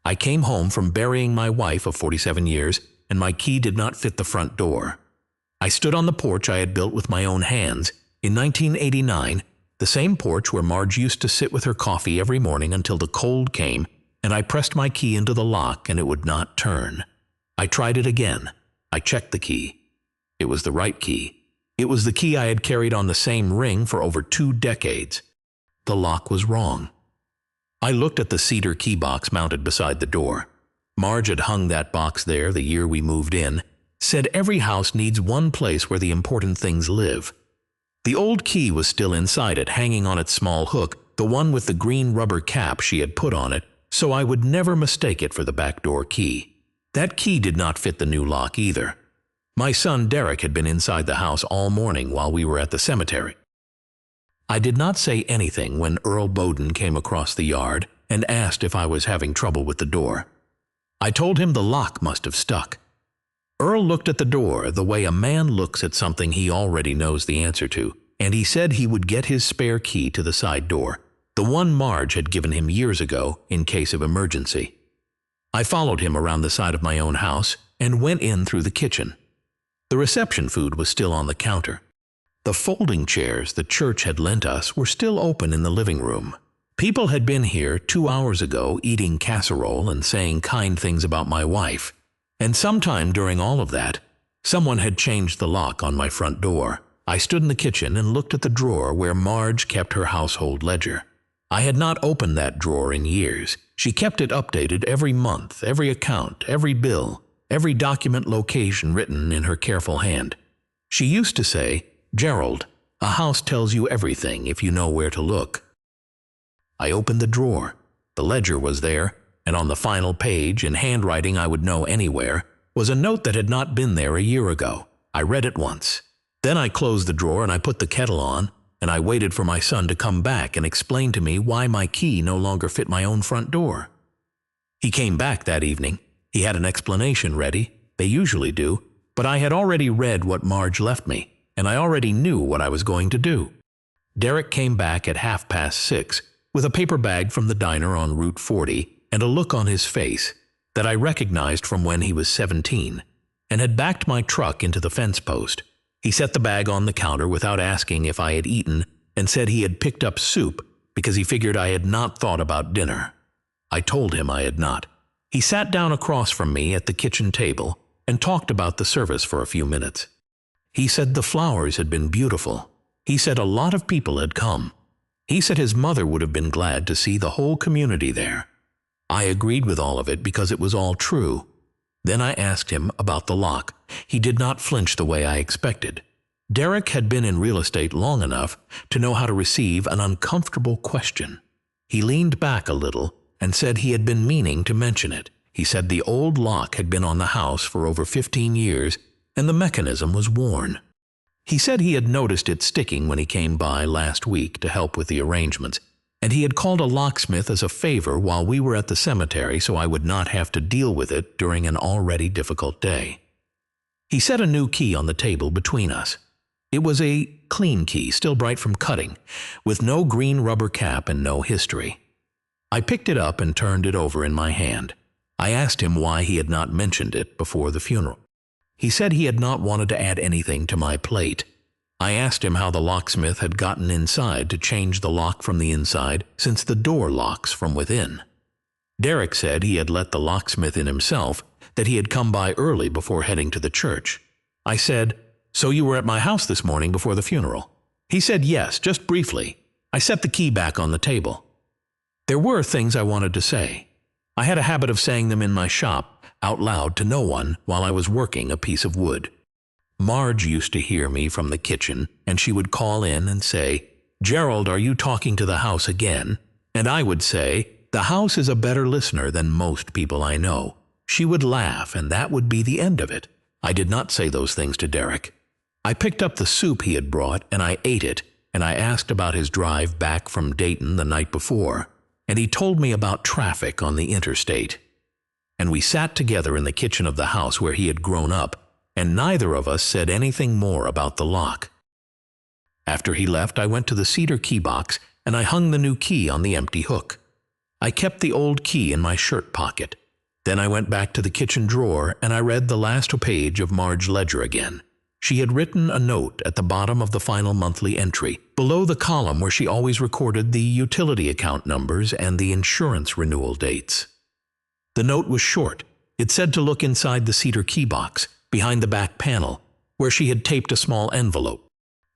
I came home from burying my wife of 47 years, and my key did not fit the front door. I stood on the porch I had built with my own hands. In 1989, the same porch where Marge used to sit with her coffee every morning until the cold came, and I pressed my key into the lock and it would not turn. I tried it again. I checked the key. It was the right key. It was the key I had carried on the same ring for over 2 decades. The lock was wrong. I looked at the cedar key box mounted beside the door. Marge had hung that box there the year we moved in, said every house needs one place where the important things live. The old key was still inside it, hanging on its small hook, the one with the green rubber cap she had put on it, so I would never mistake it for the back door key. That key did not fit the new lock either. My son Derek had been inside the house all morning while we were at the cemetery. I did not say anything when Earl Bowden came across the yard and asked if I was having trouble with the door. I told him the lock must have stuck. Earl looked at the door the way a man looks at something he already knows the answer to, and he said he would get his spare key to the side door, the one Marge had given him years ago in case of emergency. I followed him around the side of my own house and went in through the kitchen. The reception food was still on the counter. The folding chairs the church had lent us were still open in the living room. People had been here 2 hours ago eating casserole and saying kind things about my wife. And sometime during all of that, someone had changed the lock on my front door. I stood in the kitchen and looked at the drawer where Marge kept her household ledger. I had not opened that drawer in years. She kept it updated every month, every account, every bill, every document location written in her careful hand. She used to say, "Gerald, a house tells you everything if you know where to look." I opened the drawer. The ledger was there, and on the final page, in handwriting I would know anywhere, was a note that had not been there a year ago. I read it once. Then I closed the drawer and I put the kettle on, and I waited for my son to come back and explain to me why my key no longer fit my own front door. He came back that evening. He had an explanation ready. They usually do, but I had already read what Marge left me, and I already knew what I was going to do. Derek came back at 6:30 with a paper bag from the diner on Route 40 and a look on his face that I recognized from when he was 17, and had backed my truck into the fence post. He set the bag on the counter without asking if I had eaten and said he had picked up soup because he figured I had not thought about dinner. I told him I had not. He sat down across from me at the kitchen table and talked about the service for a few minutes. He said the flowers had been beautiful. He said a lot of people had come. He said his mother would have been glad to see the whole community there. I agreed with all of it because it was all true. Then I asked him about the lock. He did not flinch the way I expected. Derek had been in real estate long enough to know how to receive an uncomfortable question. He leaned back a little and said he had been meaning to mention it. He said the old lock had been on the house for over 15 years and the mechanism was worn. He said he had noticed it sticking when he came by last week to help with the arrangements, and he had called a locksmith as a favor while we were at the cemetery so I would not have to deal with it during an already difficult day. He set a new key on the table between us. It was a clean key, still bright from cutting, with no green rubber cap and no history. I picked it up and turned it over in my hand. I asked him why he had not mentioned it before the funeral. He said he had not wanted to add anything to my plate. I asked him how the locksmith had gotten inside to change the lock from the inside since the door locks from within. Derek said he had let the locksmith in himself, that he had come by early before heading to the church. I said, "So you were at my house this morning before the funeral?" He said yes, just briefly. I set the key back on the table. There were things I wanted to say. I had a habit of saying them in my shop, out loud to no one while I was working a piece of wood. Marge used to hear me from the kitchen, and she would call in and say, "Gerald, are you talking to the house again?" And I would say, "The house is a better listener than most people I know." She would laugh, and that would be the end of it. I did not say those things to Derek. I picked up the soup he had brought, and I ate it, and I asked about his drive back from Dayton the night before, and he told me about traffic on the interstate. And we sat together in the kitchen of the house where he had grown up, and neither of us said anything more about the lock. After he left, I went to the cedar key box, and I hung the new key on the empty hook. I kept the old key in my shirt pocket. Then I went back to the kitchen drawer and I read the last page of Marge's ledger again. She had written a note at the bottom of the final monthly entry, below the column where she always recorded the utility account numbers and the insurance renewal dates. The note was short. It said to look inside the cedar key box, behind the back panel, where she had taped a small envelope.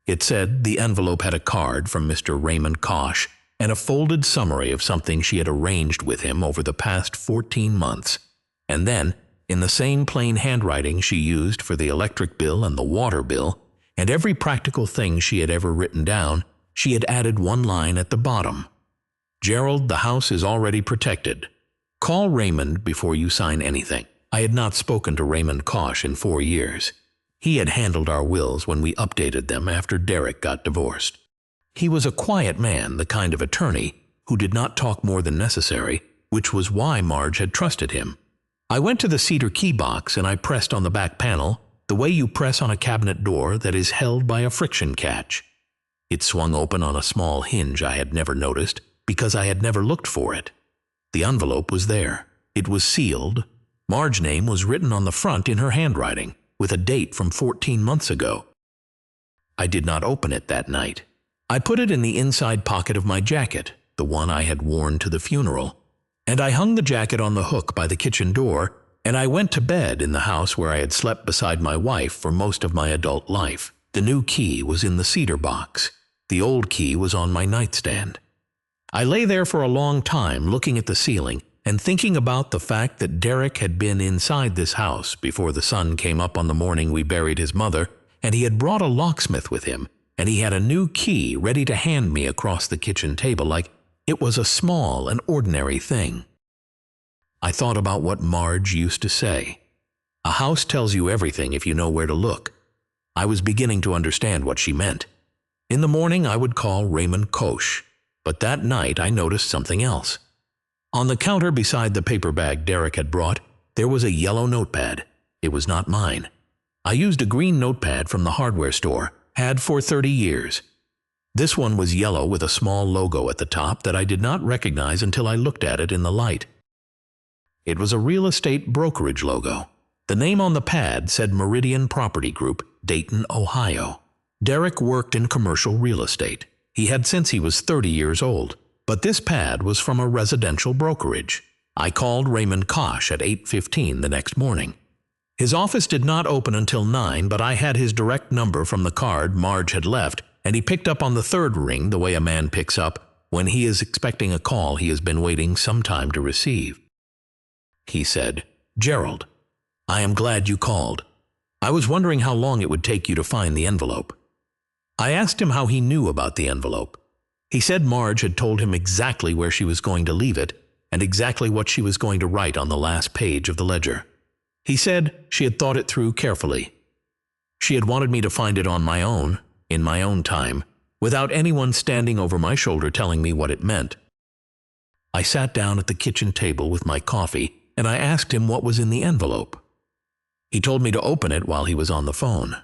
It said the envelope had a card from Mr. Raymond Kosh and a folded summary of something she had arranged with him over the past 14 months. And then, in the same plain handwriting she used for the electric bill and the water bill, and every practical thing she had ever written down, she had added one line at the bottom. "Gerald, the house is already protected. Call Raymond before you sign anything." I had not spoken to Raymond Kosh in 4 years. He had handled our wills when we updated them after Derek got divorced. He was a quiet man, the kind of attorney who did not talk more than necessary, which was why Marge had trusted him. I went to the cedar key box and I pressed on the back panel, the way you press on a cabinet door that is held by a friction catch. It swung open on a small hinge I had never noticed because I had never looked for it. The envelope was there. It was sealed. Marge's name was written on the front in her handwriting, with a date from 14 months ago. I did not open it that night. I put it in the inside pocket of my jacket, the one I had worn to the funeral, and I hung the jacket on the hook by the kitchen door, and I went to bed in the house where I had slept beside my wife for most of my adult life. The new key was in the cedar box. The old key was on my nightstand. I lay there for a long time looking at the ceiling and thinking about the fact that Derek had been inside this house before the sun came up on the morning we buried his mother, and he had brought a locksmith with him, and he had a new key ready to hand me across the kitchen table like it was a small and ordinary thing. I thought about what Marge used to say. A house tells you everything if you know where to look. I was beginning to understand what she meant. In the morning I would call Raymond Kosh, but that night I noticed something else. On the counter beside the paper bag Derek had brought, there was a yellow notepad. It was not mine. I used a green notepad from the hardware store, had for 30 years. This one was yellow with a small logo at the top that I did not recognize until I looked at it in the light. It was a real estate brokerage logo. The name on the pad said Meridian Property Group, Dayton, Ohio. Derek worked in commercial real estate. He had since he was 30 years old, but this pad was from a residential brokerage. I called Raymond Kosh at 8:15 the next morning. His office did not open until 9, but I had his direct number from the card Marge had left, and he picked up on the third ring the way a man picks up when he is expecting a call he has been waiting some time to receive. He said, "Gerald, I am glad you called. I was wondering how long it would take you to find the envelope." I asked him how he knew about the envelope. He said Marge had told him exactly where she was going to leave it and exactly what she was going to write on the last page of the ledger. He said she had thought it through carefully. She had wanted me to find it on my own, in my own time, without anyone standing over my shoulder telling me what it meant. I sat down at the kitchen table with my coffee, and I asked him what was in the envelope. He told me to open it while he was on the phone.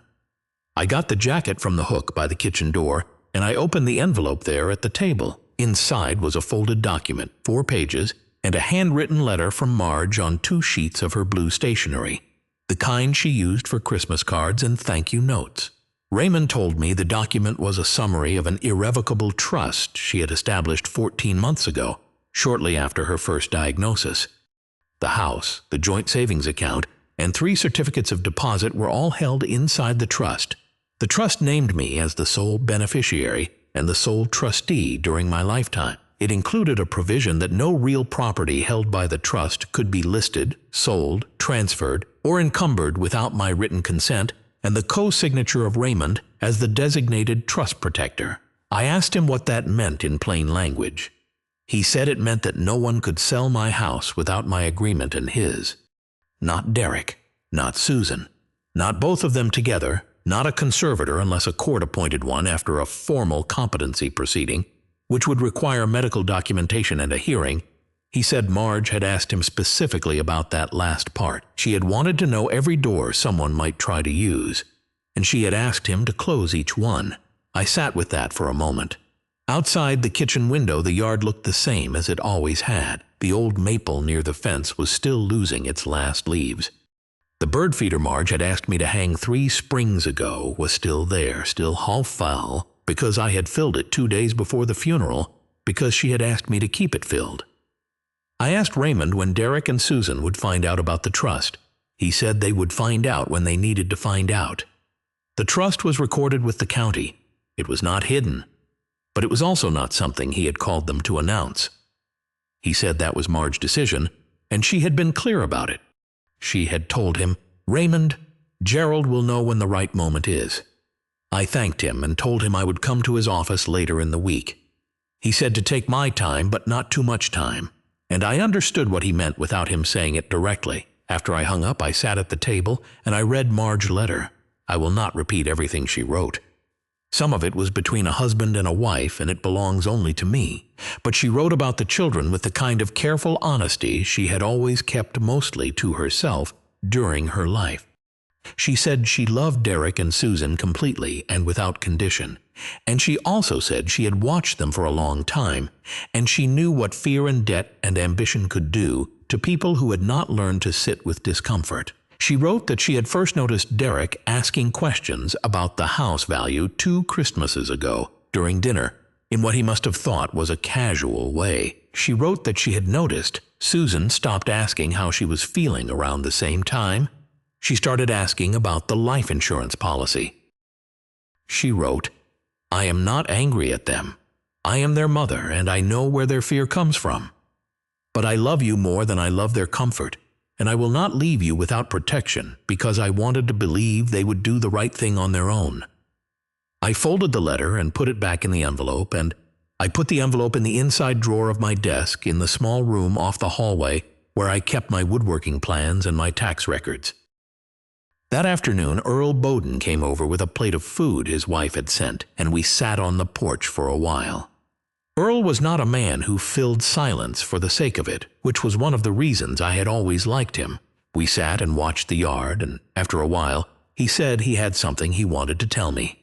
I got the jacket from the hook by the kitchen door, and I opened the envelope there at the table. Inside was a folded document, 4 pages, and a handwritten letter from Marge on 2 sheets of her blue stationery, the kind she used for Christmas cards and thank-you notes. Raymond told me the document was a summary of an irrevocable trust she had established 14 months ago, shortly after her first diagnosis. The house, the joint savings account, and 3 certificates of deposit were all held inside the trust. The trust named me as the sole beneficiary and the sole trustee during my lifetime. It included a provision that no real property held by the trust could be listed, sold, transferred, or encumbered without my written consent and the co-signature of Raymond as the designated trust protector. I asked him what that meant in plain language. He said it meant that no one could sell my house without my agreement and his. Not Derek, not Susan, not both of them together, not a conservator unless a court-appointed one after a formal competency proceeding, which would require medical documentation and a hearing. He said Marge had asked him specifically about that last part. She had wanted to know every door someone might try to use, and she had asked him to close each one. I sat with that for a moment. Outside the kitchen window, the yard looked the same as it always had. The old maple near the fence was still losing its last leaves. The bird feeder Marge had asked me to hang 3 springs ago was still there, still half full, because I had filled it 2 days before the funeral, because she had asked me to keep it filled. I asked Raymond when Derek and Susan would find out about the trust. He said they would find out when they needed to find out. The trust was recorded with the county. It was not hidden, but it was also not something he had called them to announce. He said that was Marge's decision, and she had been clear about it. She had told him, "Raymond, Gerald will know when the right moment is." I thanked him and told him I would come to his office later in the week. He said to take my time, but not too much time, and I understood what he meant without him saying it directly. After I hung up, I sat at the table and I read Marge's letter. I will not repeat everything she wrote. Some of it was between a husband and a wife, and it belongs only to me. But she wrote about the children with the kind of careful honesty she had always kept mostly to herself during her life. She said she loved Derek and Susan completely and without condition. And she also said she had watched them for a long time, and she knew what fear and debt and ambition could do to people who had not learned to sit with discomfort. She wrote that she had first noticed Derek asking questions about the house value 2 Christmases ago during dinner, in what he must have thought was a casual way. She wrote that she had noticed Susan stopped asking how she was feeling around the same time. She started asking about the life insurance policy. She wrote, "I am not angry at them. I am their mother, and I know where their fear comes from. But I love you more than I love their comfort. And I will not leave you without protection because I wanted to believe they would do the right thing on their own." I folded the letter and put it back in the envelope, and I put the envelope in the inside drawer of my desk in the small room off the hallway where I kept my woodworking plans and my tax records. That afternoon, Earl Bowden came over with a plate of food his wife had sent, and we sat on the porch for a while. Earl was not a man who filled silence for the sake of it, which was one of the reasons I had always liked him. We sat and watched the yard, and after a while, he said he had something he wanted to tell me.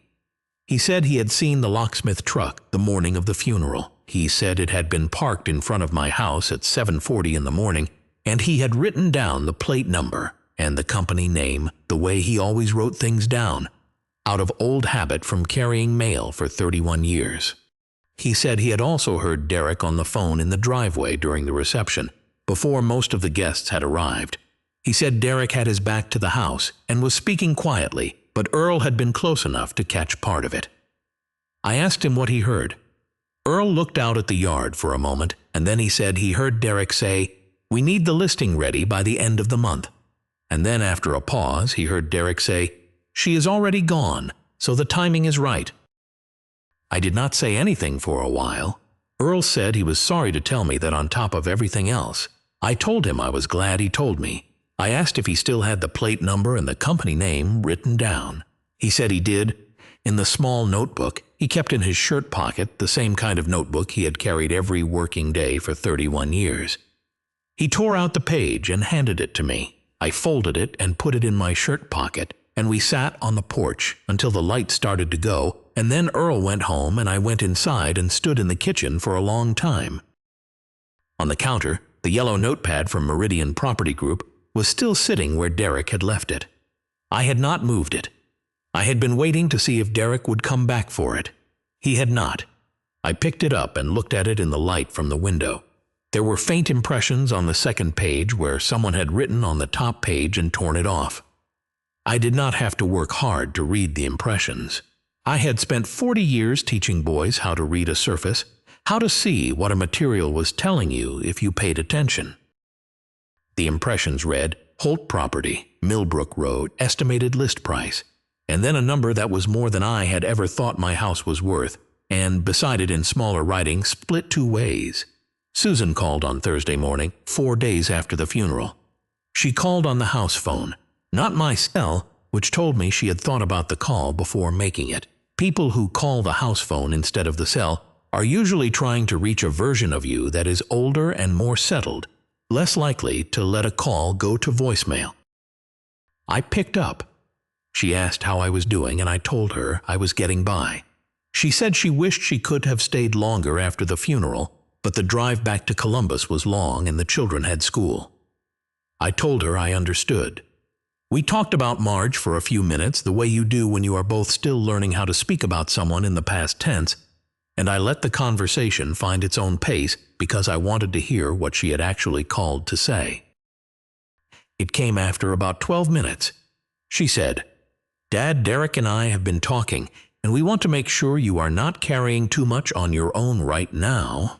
He said he had seen the locksmith truck the morning of the funeral. He said it had been parked in front of my house at 7:40 in the morning, and he had written down the plate number and the company name the way he always wrote things down, out of old habit from carrying mail for 31 years. He said he had also heard Derek on the phone in the driveway during the reception, before most of the guests had arrived. He said Derek had his back to the house and was speaking quietly, but Earl had been close enough to catch part of it. I asked him what he heard. Earl looked out at the yard for a moment, and then he said he heard Derek say, "We need the listing ready by the end of the month." And then after a pause, he heard Derek say, "She is already gone, so the timing is right." I did not say anything for a while. Earl said he was sorry to tell me that on top of everything else. I told him I was glad he told me. I asked if he still had the plate number and the company name written down. He said he did. In the small notebook he kept in his shirt pocket, the same kind of notebook he had carried every working day for 31 years. He tore out the page and handed it to me. I folded it and put it in my shirt pocket, and we sat on the porch until the light started to go, and then Earl went home and I went inside and stood in the kitchen for a long time. On the counter, the yellow notepad from Meridian Property Group was still sitting where Derek had left it. I had not moved it. I had been waiting to see if Derek would come back for it. He had not. I picked it up and looked at it in the light from the window. There were faint impressions on the second page where someone had written on the top page and torn it off. I did not have to work hard to read the impressions. I had spent 40 years teaching boys how to read a surface, how to see what a material was telling you if you paid attention. The impressions read, Holt Property, Millbrook Road, estimated list price, and then a number that was more than I had ever thought my house was worth, and beside it in smaller writing, split 2 ways. Susan called on Thursday morning, 4 days after the funeral. She called on the house phone, not my cell, which told me she had thought about the call before making it. People who call the house phone instead of the cell are usually trying to reach a version of you that is older and more settled, less likely to let a call go to voicemail. I picked up. She asked how I was doing, and I told her I was getting by. She said she wished she could have stayed longer after the funeral, but the drive back to Columbus was long and the children had school. I told her I understood. We talked about Marge for a few minutes, the way you do when you are both still learning how to speak about someone in the past tense, and I let the conversation find its own pace because I wanted to hear what she had actually called to say. It came after about 12 minutes. She said, "Dad, Derek and I have been talking, and we want to make sure you are not carrying too much on your own right now."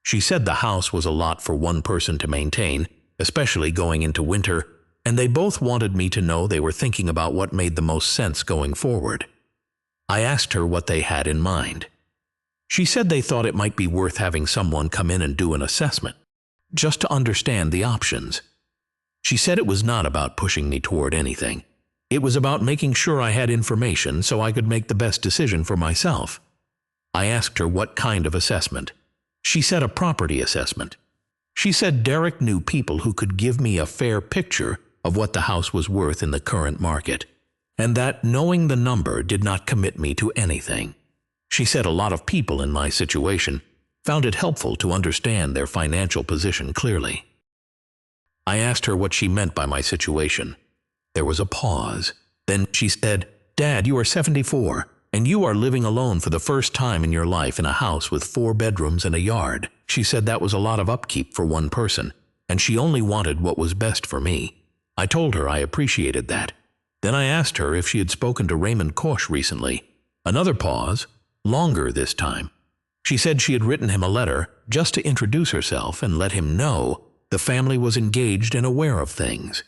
She said the house was a lot for one person to maintain, especially going into winter, and they both wanted me to know they were thinking about what made the most sense going forward. I asked her what they had in mind. She said they thought it might be worth having someone come in and do an assessment, just to understand the options. She said it was not about pushing me toward anything. It was about making sure I had information so I could make the best decision for myself. I asked her what kind of assessment. She said a property assessment. She said Derek knew people who could give me a fair picture of what the house was worth in the current market, and that knowing the number did not commit me to anything. She said a lot of people in my situation found it helpful to understand their financial position clearly. I asked her what she meant by my situation. There was a pause. Then she said, "Dad, you are 74, and you are living alone for the first time in your life in a house with 4 bedrooms and a yard." She said that was a lot of upkeep for one person, and she only wanted what was best for me. I told her I appreciated that. Then I asked her if she had spoken to Raymond Koch recently. Another pause, longer this time. She said she had written him a letter just to introduce herself and let him know the family was engaged and aware of things.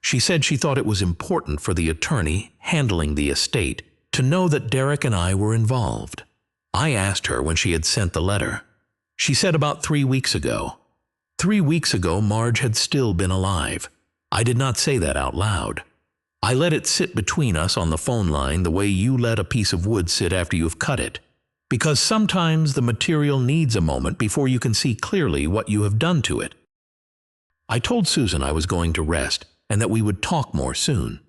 She said she thought it was important for the attorney handling the estate to know that Derek and I were involved. I asked her when she had sent the letter. She said about 3 weeks ago. 3 weeks ago, Marge had still been alive. I did not say that out loud. I let it sit between us on the phone line the way you let a piece of wood sit after you've cut it, because sometimes the material needs a moment before you can see clearly what you have done to it. I told Susan I was going to rest and that we would talk more soon.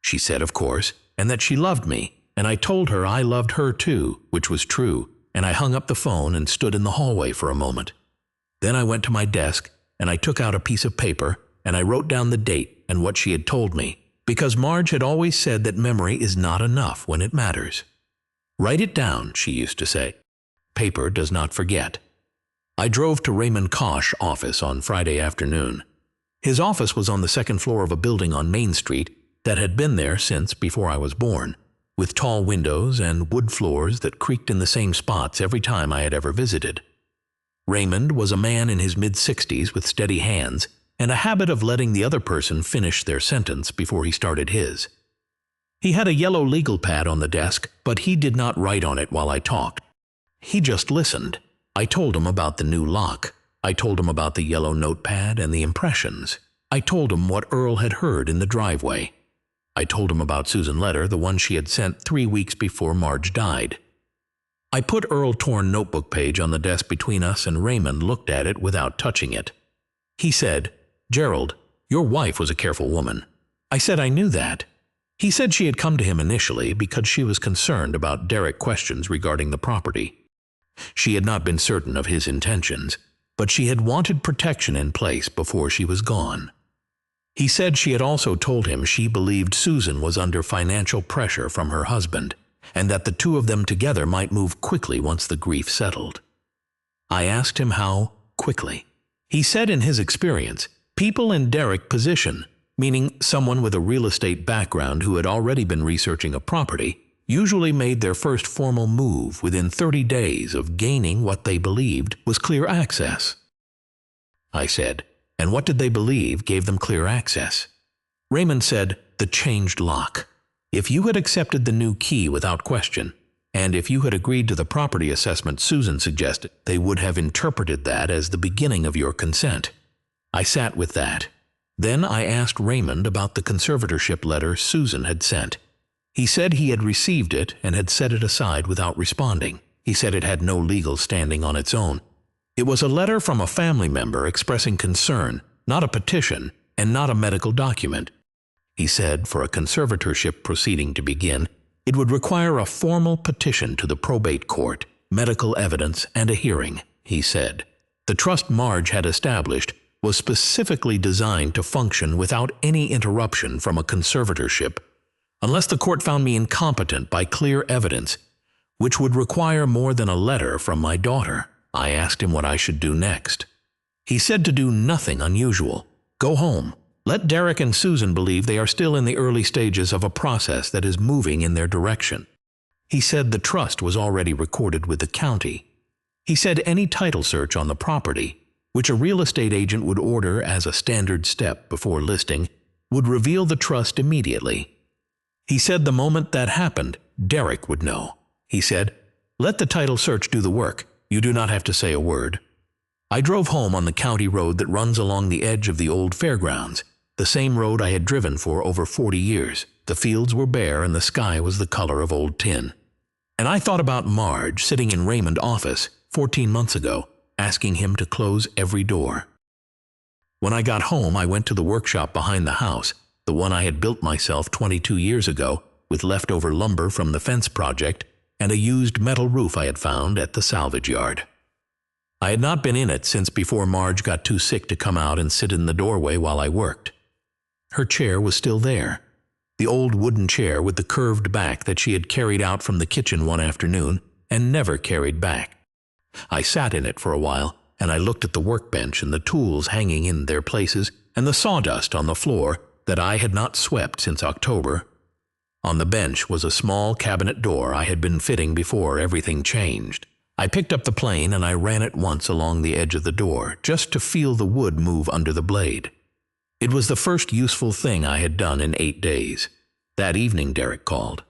She said, of course, and that she loved me, and I told her I loved her too, which was true, and I hung up the phone and stood in the hallway for a moment. Then I went to my desk and I took out a piece of paper and I wrote down the date and what she had told me, because Marge had always said that memory is not enough when it matters. "Write it down," she used to say. "Paper does not forget." I drove to Raymond Koch's office on Friday afternoon. His office was on the second floor of a building on Main Street that had been there since before I was born, with tall windows and wood floors that creaked in the same spots every time I had ever visited. Raymond was a man in his mid-60s with steady hands and a habit of letting the other person finish their sentence before he started his. He had a yellow legal pad on the desk, but he did not write on it while I talked. He just listened. I told him about the new lock. I told him about the yellow notepad and the impressions. I told him what Earl had heard in the driveway. I told him about Susan's letter, the one she had sent 3 weeks before Marge died. I put Earl's torn notebook page on the desk between us, and Raymond looked at it without touching it. He said, "Gerald, your wife was a careful woman." I said I knew that. He said she had come to him initially because she was concerned about Derek questions regarding the property. She had not been certain of his intentions, but she had wanted protection in place before she was gone. He said she had also told him she believed Susan was under financial pressure from her husband, and that the two of them together might move quickly once the grief settled. I asked him how quickly. He said in his experience, people in Derek's position, meaning someone with a real estate background who had already been researching a property, usually made their first formal move within 30 days of gaining what they believed was clear access. I said, "And what did they believe gave them clear access?" Raymond said, "The changed lock. If you had accepted the new key without question, and if you had agreed to the property assessment Susan suggested, they would have interpreted that as the beginning of your consent." I sat with that. Then I asked Raymond about the conservatorship letter Susan had sent. He said he had received it and had set it aside without responding. He said it had no legal standing on its own. It was a letter from a family member expressing concern, not a petition, and not a medical document. He said for a conservatorship proceeding to begin, It would require a formal petition to the probate court, medical evidence, and a hearing, he said. The trust Marge had established was specifically designed to function without any interruption from a conservatorship, unless the court found me incompetent by clear evidence, which would require more than a letter from my daughter. I asked him what I should do next. He said to do nothing unusual. Go home. Let Derek and Susan believe they are still in the early stages of a process that is moving in their direction. He said the trust was already recorded with the county. He said any title search on the property, which a real estate agent would order as a standard step before listing, would reveal the trust immediately. He said the moment that happened, Derek would know. He said, "Let the title search do the work. You do not have to say a word." I drove home on the county road that runs along the edge of the old fairgrounds, the same road I had driven for over 40 years. The fields were bare and the sky was the color of old tin. And I thought about Marge sitting in Raymond's office 14 months ago, asking him to close every door. When I got home, I went to the workshop behind the house, the one I had built myself 22 years ago, with leftover lumber from the fence project and a used metal roof I had found at the salvage yard. I had not been in it since before Marge got too sick to come out and sit in the doorway while I worked. Her chair was still there, the old wooden chair with the curved back that she had carried out from the kitchen one afternoon and never carried back. I sat in it for a while, and I looked at the workbench and the tools hanging in their places and the sawdust on the floor that I had not swept since October. On the bench was a small cabinet door I had been fitting before everything changed. I picked up the plane and I ran it once along the edge of the door, just to feel the wood move under the blade. It was the first useful thing I had done in 8 days. That evening Derek called.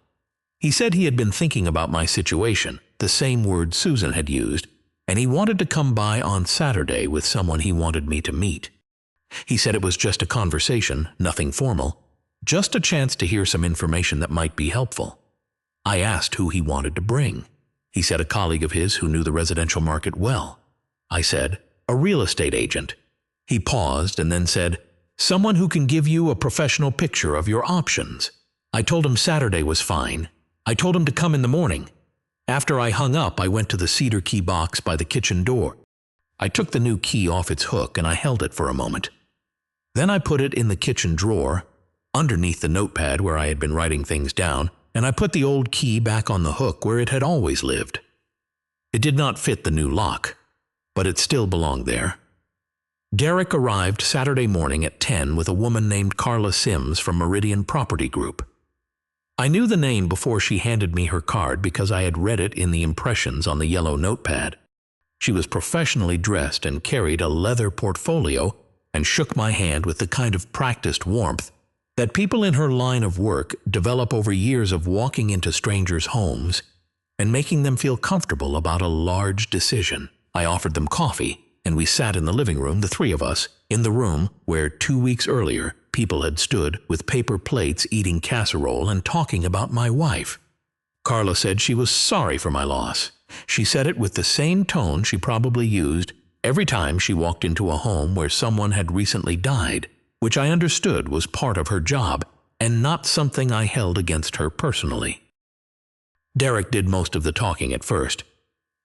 He said he had been thinking about my situation, the same word Susan had used, and he wanted to come by on Saturday with someone he wanted me to meet. He said it was just a conversation, nothing formal, just a chance to hear some information that might be helpful. I asked who he wanted to bring. He said a colleague of his who knew the residential market well. I said, a real estate agent. He paused and then said, someone who can give you a professional picture of your options. I told him Saturday was fine. I told him to come in the morning. After I hung up, I went to the cedar key box by the kitchen door. I took the new key off its hook and I held it for a moment. Then I put it in the kitchen drawer, underneath the notepad where I had been writing things down, and I put the old key back on the hook where it had always lived. It did not fit the new lock, but it still belonged there. Derek arrived Saturday morning at 10 with a woman named Carla Sims from Meridian Property Group. I knew the name before she handed me her card because I had read it in the impressions on the yellow notepad. She was professionally dressed and carried a leather portfolio and shook my hand with the kind of practiced warmth that people in her line of work develop over years of walking into strangers' homes and making them feel comfortable about a large decision. I offered them coffee, and we sat in the living room, the three of us, in the room where 2 weeks earlier people had stood with paper plates eating casserole and talking about my wife. Carla said she was sorry for my loss. She said it with the same tone she probably used every time she walked into a home where someone had recently died, which I understood was part of her job and not something I held against her personally. Derek did most of the talking at first.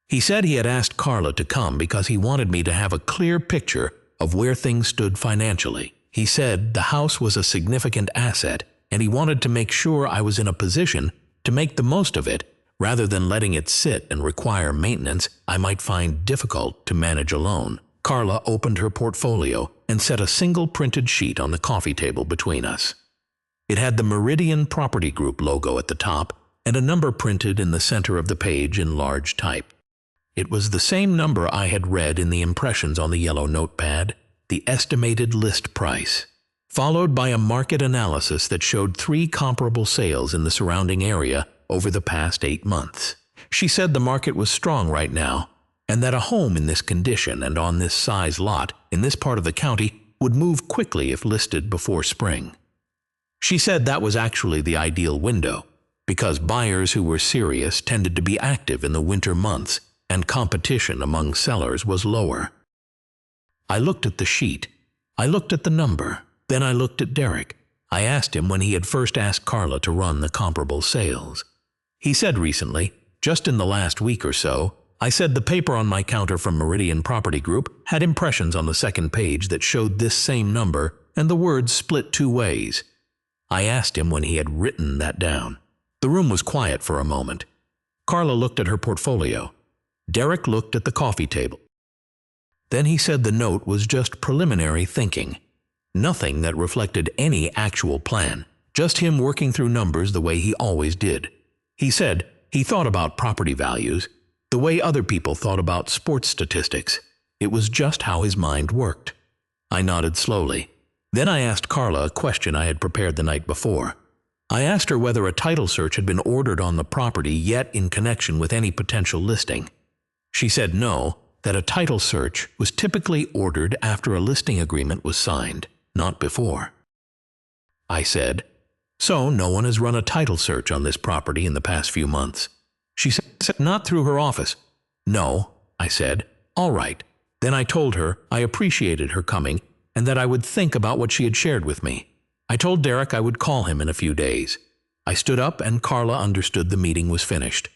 He said he had asked Carla to come because he wanted me to have a clear picture of where things stood financially. He said the house was a significant asset and he wanted to make sure I was in a position to make the most of it rather than letting it sit and require maintenance I might find difficult to manage alone. Carla opened her portfolio and set a single printed sheet on the coffee table between us. It had the Meridian Property Group logo at the top and a number printed in the center of the page in large type. It was the same number I had read in the impressions on the yellow notepad, the estimated list price, followed by a market analysis that showed 3 comparable sales in the surrounding area over the past 8 months. She said the market was strong right now, and that a home in this condition and on this size lot in this part of the county would move quickly if listed before spring. She said that was actually the ideal window, because buyers who were serious tended to be active in the winter months and competition among sellers was lower. I looked at the sheet. I looked at the number. Then I looked at Derek. I asked him when he had first asked Carla to run the comparable sales. He said recently, just in the last week or so, I said the paper on my counter from Meridian Property Group had impressions on the second page that showed this same number and the words split two ways. I asked him when he had written that down. The room was quiet for a moment. Carla looked at her portfolio. Derek looked at the coffee table. Then he said the note was just preliminary thinking. Nothing that reflected any actual plan, just him working through numbers the way he always did. He said he thought about property values, the way other people thought about sports statistics. It was just how his mind worked. I nodded slowly. Then I asked Carla a question I had prepared the night before. I asked her whether a title search had been ordered on the property yet in connection with any potential listing. She said no, that a title search was typically ordered after a listing agreement was signed, not before. I said, "So no one has run a title search on this property in the past few months?" She said, "Not through her office." "No," I said. "All right." Then I told her I appreciated her coming and that I would think about what she had shared with me. I told Derek I would call him in a few days. I stood up and Carla understood the meeting was finished.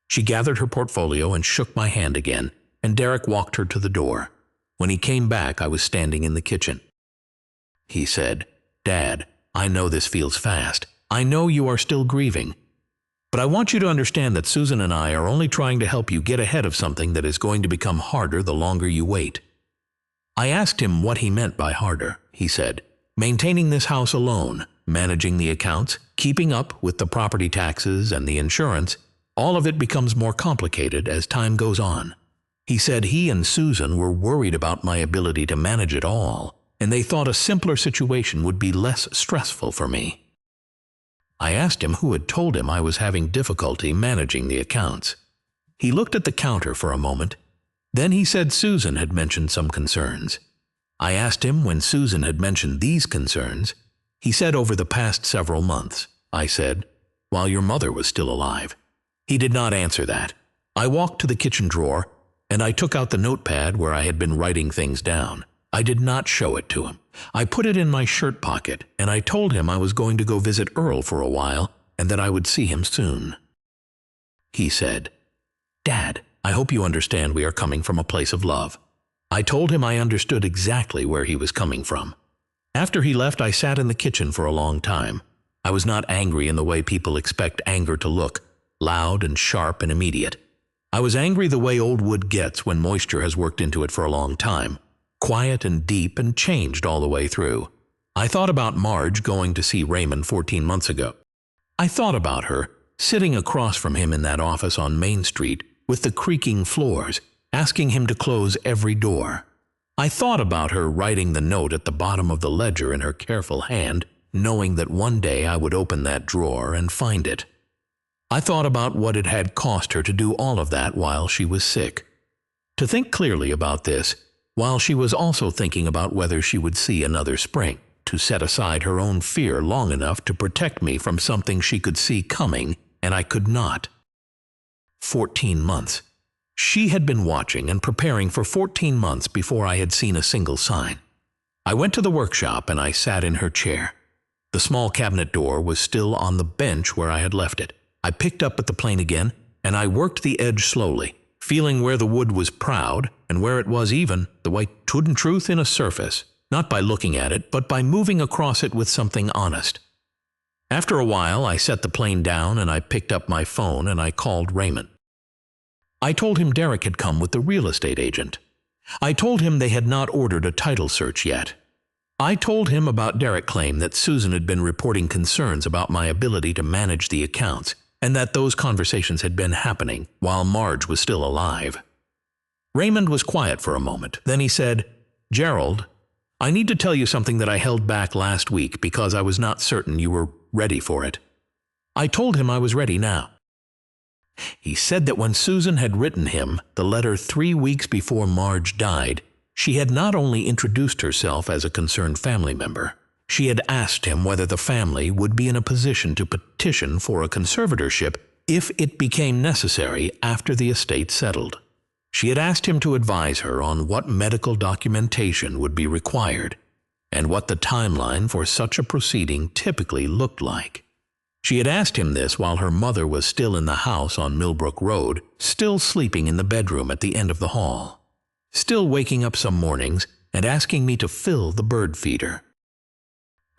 She gathered her portfolio and shook my hand again, and Derek walked her to the door. When he came back, I was standing in the kitchen. He said, "Dad, I know this feels fast. I know you are still grieving. But I want you to understand that Susan and I are only trying to help you get ahead of something that is going to become harder the longer you wait." I asked him what he meant by harder. He said, "Maintaining this house alone, managing the accounts, keeping up with the property taxes and the insurance, all of it becomes more complicated as time goes on." He said he and Susan were worried about my ability to manage it all, and they thought a simpler situation would be less stressful for me. I asked him who had told him I was having difficulty managing the accounts. He looked at the counter for a moment. Then he said Susan had mentioned some concerns. I asked him when Susan had mentioned these concerns. He said over the past several months. I said, "While your mother was still alive." He did not answer that. I walked to the kitchen drawer, and I took out the notepad where I had been writing things down. I did not show it to him. I put it in my shirt pocket, and I told him I was going to go visit Earl for a while and that I would see him soon. He said, "Dad, I hope you understand we are coming from a place of love." I told him I understood exactly where he was coming from. After he left, I sat in the kitchen for a long time. I was not angry in the way people expect anger to look, loud and sharp and immediate. I was angry the way old wood gets when moisture has worked into it for a long time, quiet and deep and changed all the way through. I thought about Marge going to see Raymond 14 months ago. I thought about her, sitting across from him in that office on Main Street with the creaking floors, asking him to close every door. I thought about her writing the note at the bottom of the ledger in her careful hand, knowing that one day I would open that drawer and find it. I thought about what it had cost her to do all of that while she was sick. To think clearly about this, while she was also thinking about whether she would see another spring, to set aside her own fear long enough to protect me from something she could see coming and I could not. 14 months. She had been watching and preparing for 14 months before I had seen a single sign. I went to the workshop and I sat in her chair. The small cabinet door was still on the bench where I had left it. I picked up at the plane again, and I worked the edge slowly, feeling where the wood was proud and where it was even, the white wooden truth in a surface, not by looking at it, but by moving across it with something honest. After a while, I set the plane down and I picked up my phone and I called Raymond. I told him Derek had come with the real estate agent. I told him they had not ordered a title search yet. I told him about Derek's claim that Susan had been reporting concerns about my ability to manage the accounts, and that those conversations had been happening while Marge was still alive. Raymond was quiet for a moment. Then he said, "Gerald, I need to tell you something that I held back last week because I was not certain you were ready for it." I told him I was ready now. He said that when Susan had written him the letter 3 weeks before Marge died, she had not only introduced herself as a concerned family member, she had asked him whether the family would be in a position to petition for a conservatorship if it became necessary after the estate settled. She had asked him to advise her on what medical documentation would be required and what the timeline for such a proceeding typically looked like. She had asked him this while her mother was still in the house on Millbrook Road, still sleeping in the bedroom at the end of the hall, still waking up some mornings and asking me to fill the bird feeder.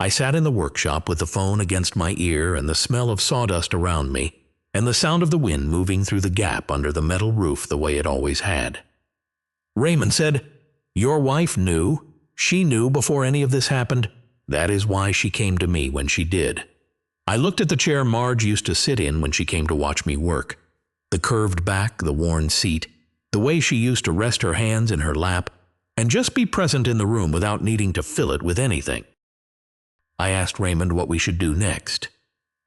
I sat in the workshop with the phone against my ear and the smell of sawdust around me and the sound of the wind moving through the gap under the metal roof the way it always had. Raymond said, "Your wife knew. She knew before any of this happened. That is why she came to me when she did." I looked at the chair Marge used to sit in when she came to watch me work. The curved back, the worn seat, the way she used to rest her hands in her lap, and just be present in the room without needing to fill it with anything. I asked Raymond what we should do next.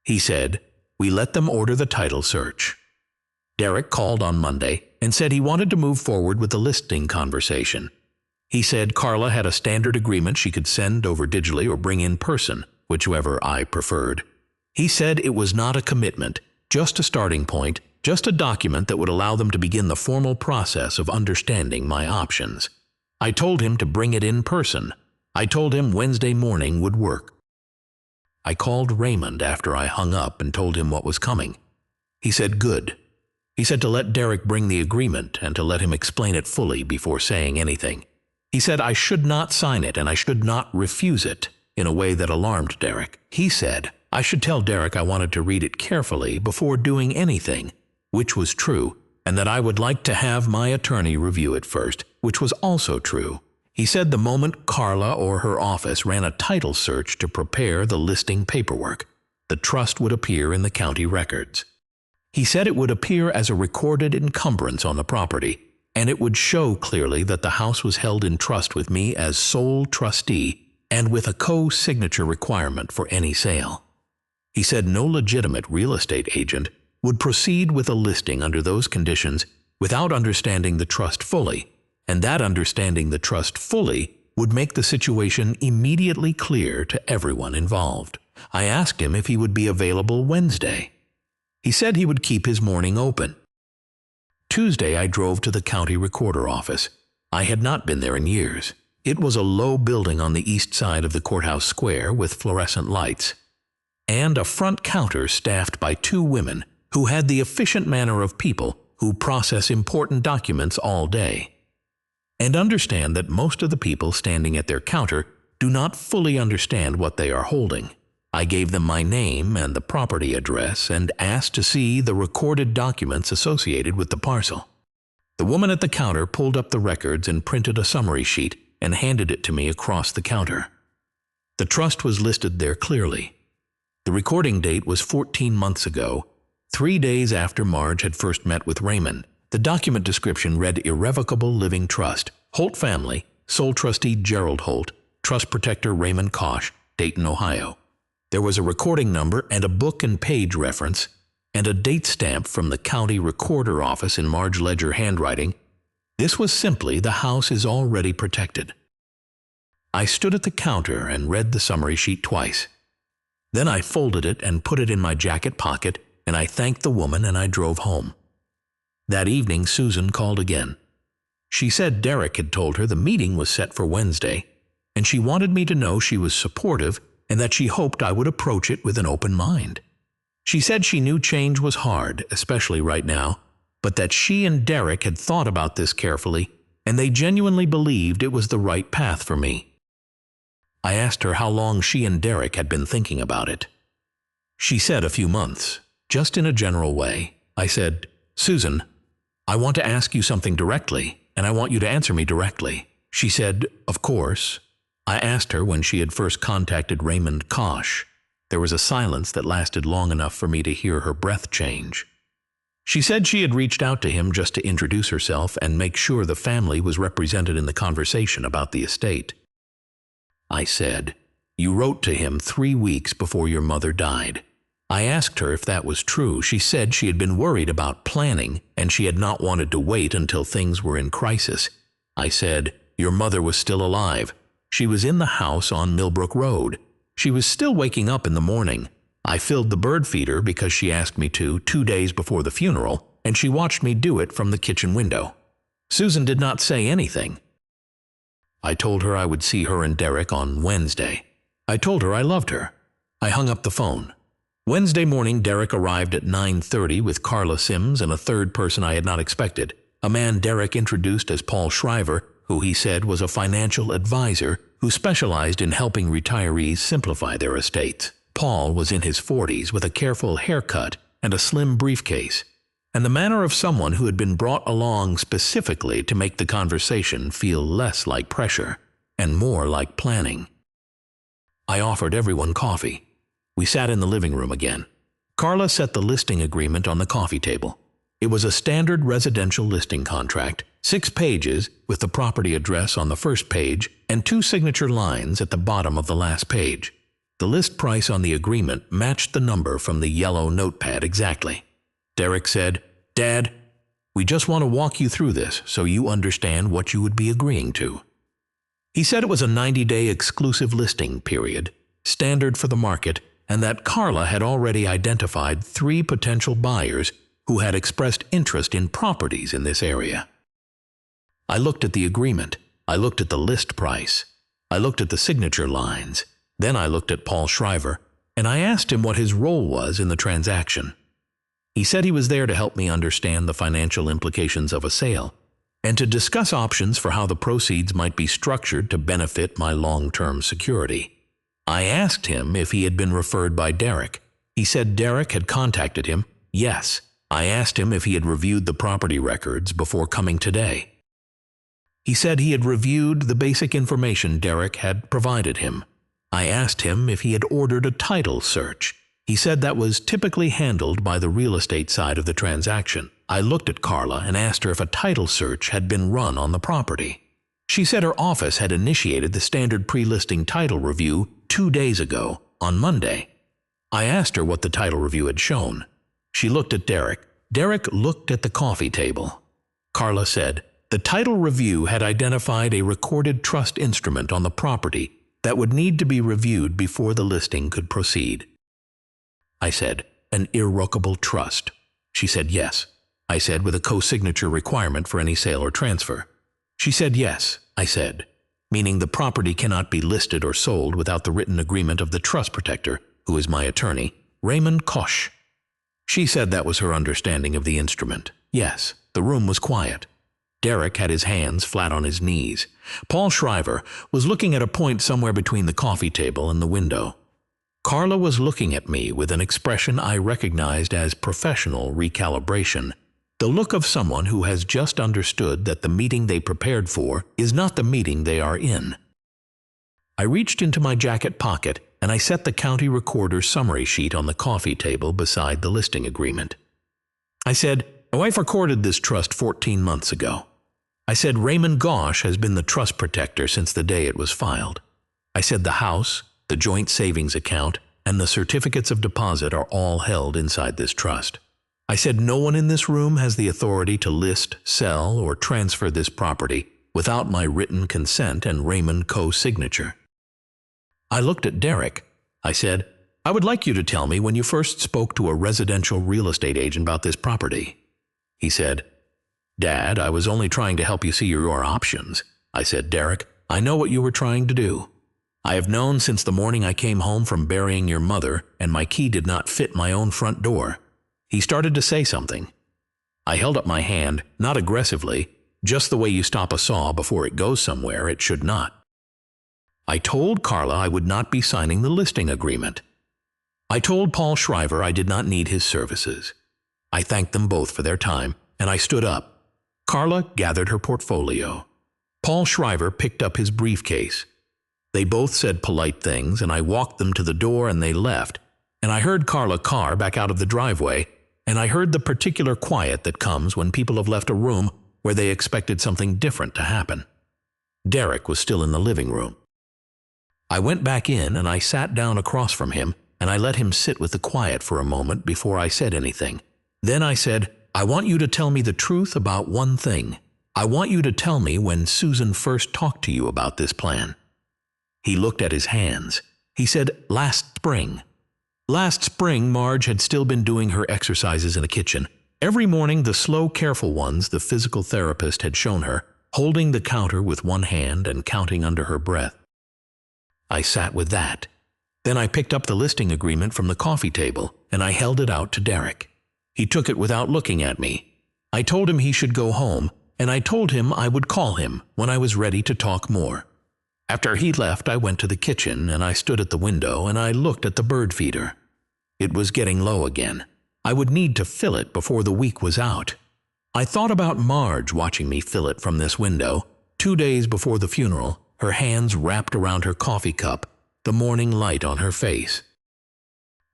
He said, "We let them order the title search." Derek called on Monday and said he wanted to move forward with the listing conversation. He said Carla had a standard agreement she could send over digitally or bring in person, whichever I preferred. He said it was not a commitment, just a starting point, just a document that would allow them to begin the formal process of understanding my options. I told him to bring it in person. I told him Wednesday morning would work. I called Raymond after I hung up and told him what was coming. He said good. He said to let Derek bring the agreement and to let him explain it fully before saying anything. He said I should not sign it and I should not refuse it in a way that alarmed Derek. He said I should tell Derek I wanted to read it carefully before doing anything, which was true, and that I would like to have my attorney review it first, which was also true. He said the moment Carla or her office ran a title search to prepare the listing paperwork, the trust would appear in the county records. He said it would appear as a recorded encumbrance on the property, and it would show clearly that the house was held in trust with me as sole trustee and with a co-signature requirement for any sale. He said no legitimate real estate agent would proceed with a listing under those conditions without understanding the trust fully, and that understanding the trust fully would make the situation immediately clear to everyone involved. I asked him if he would be available Wednesday. He said he would keep his morning open. Tuesday I drove to the county recorder office. I had not been there in years. It was a low building on the east side of the courthouse square with fluorescent lights, and a front counter staffed by 2 women who had the efficient manner of people who process important documents all day, and understand that most of the people standing at their counter do not fully understand what they are holding. I gave them my name and the property address and asked to see the recorded documents associated with the parcel. The woman at the counter pulled up the records and printed a summary sheet and handed it to me across the counter. The trust was listed there clearly. The recording date was 14 months ago, 3 days after Marge had first met with Raymond. The document description read Irrevocable Living Trust, Holt Family, Sole Trustee Gerald Holt, Trust Protector Raymond Kosh, Dayton, Ohio. There was a recording number and a book and page reference, and a date stamp from the county recorder office in Marge Ledger handwriting. This was simply the house is already protected. I stood at the counter and read the summary sheet twice. Then I folded it and put it in my jacket pocket, and I thanked the woman and I drove home. That evening Susan called again. She said Derek had told her the meeting was set for Wednesday, and she wanted me to know she was supportive and that she hoped I would approach it with an open mind. She said she knew change was hard, especially right now, but that she and Derek had thought about this carefully, and they genuinely believed it was the right path for me. I asked her how long she and Derek had been thinking about it. She said a few months, just in a general way. I said, "Susan, I want to ask you something directly, and I want you to answer me directly." She said, "Of course." I asked her when she had first contacted Raymond Kosh. There was a silence that lasted long enough for me to hear her breath change. She said she had reached out to him just to introduce herself and make sure the family was represented in the conversation about the estate. I said, "You wrote to him 3 weeks before your mother died." I asked her if that was true. She said she had been worried about planning and she had not wanted to wait until things were in crisis. I said, "Your mother was still alive. She was in the house on Millbrook Road. She was still waking up in the morning. I filled the bird feeder because she asked me to 2 days before the funeral, and she watched me do it from the kitchen window." Susan did not say anything. I told her I would see her and Derek on Wednesday. I told her I loved her. I hung up the phone. Wednesday morning, Derek arrived at 9:30 with Carla Sims and a third person I had not expected, a man Derek introduced as Paul Shriver, who he said was a financial advisor who specialized in helping retirees simplify their estates. Paul was in his 40s with a careful haircut and a slim briefcase, and the manner of someone who had been brought along specifically to make the conversation feel less like pressure and more like planning. I offered everyone coffee. We sat in the living room again. Carla set the listing agreement on the coffee table. It was a standard residential listing contract, 6 pages with the property address on the first page and 2 signature lines at the bottom of the last page. The list price on the agreement matched the number from the yellow notepad exactly. Derek said, "Dad, we just want to walk you through this so you understand what you would be agreeing to." He said it was a 90-day exclusive listing period, standard for the market, and that Carla had already identified 3 potential buyers who had expressed interest in properties in this area. I looked at the agreement. I looked at the list price. I looked at the signature lines. Then I looked at Paul Shriver, and I asked him what his role was in the transaction. He said he was there to help me understand the financial implications of a sale and to discuss options for how the proceeds might be structured to benefit my long-term security. I asked him if he had been referred by Derek. He said Derek had contacted him. Yes. I asked him if he had reviewed the property records before coming today. He said he had reviewed the basic information Derek had provided him. I asked him if he had ordered a title search. He said that was typically handled by the real estate side of the transaction. I looked at Carla and asked her if a title search had been run on the property. She said her office had initiated the standard pre-listing title review 2 days ago, on Monday. I asked her what the title review had shown. She looked at Derek. Derek looked at the coffee table. Carla said, the title review had identified a recorded trust instrument on the property that would need to be reviewed before the listing could proceed. I said, an irrevocable trust. She said yes. I said, with a co-signature requirement for any sale or transfer. She said yes, I said, meaning the property cannot be listed or sold without the written agreement of the trust protector, who is my attorney, Raymond Koch. She said that was her understanding of the instrument. Yes, the room was quiet. Derek had his hands flat on his knees. Paul Shriver was looking at a point somewhere between the coffee table and the window. Carla was looking at me with an expression I recognized as professional recalibration, the look of someone who has just understood that the meeting they prepared for is not the meeting they are in. I reached into my jacket pocket and I set the county recorder's summary sheet on the coffee table beside the listing agreement. I said, my wife recorded this trust 14 months ago. I said Raymond Koch has been the trust protector since the day it was filed. I said the house, the joint savings account, and the certificates of deposit are all held inside this trust. I said no one in this room has the authority to list, sell, or transfer this property without my written consent and Raymond Koch's signature. I looked at Derek. I said, I would like you to tell me when you first spoke to a residential real estate agent about this property. He said, Dad, I was only trying to help you see your options. I said, Derek, I know what you were trying to do. I have known since the morning I came home from burying your mother and my key did not fit my own front door. He started to say something. I held up my hand, not aggressively, just the way you stop a saw before it goes somewhere it should not. I told Carla I would not be signing the listing agreement. I told Paul Shriver I did not need his services. I thanked them both for their time, and I stood up. Carla gathered her portfolio. Paul Shriver picked up his briefcase. They both said polite things, and I walked them to the door and they left, and I heard Carla car back out of the driveway, and I heard the particular quiet that comes when people have left a room where they expected something different to happen. Derek was still in the living room. I went back in and I sat down across from him, and I let him sit with the quiet for a moment before I said anything. Then I said, I want you to tell me the truth about one thing. I want you to tell me when Susan first talked to you about this plan. He looked at his hands. He said, last spring. Last spring, Marge had still been doing her exercises in the kitchen. Every morning, the slow, careful ones the physical therapist had shown her, holding the counter with one hand and counting under her breath. I sat with that. Then I picked up the listing agreement from the coffee table and I held it out to Derek. He took it without looking at me. I told him he should go home, and I told him I would call him when I was ready to talk more. After he left, I went to the kitchen and I stood at the window and I looked at the bird feeder. It was getting low again. I would need to fill it before the week was out. I thought about Marge watching me fill it from this window, 2 days before the funeral, her hands wrapped around her coffee cup, the morning light on her face.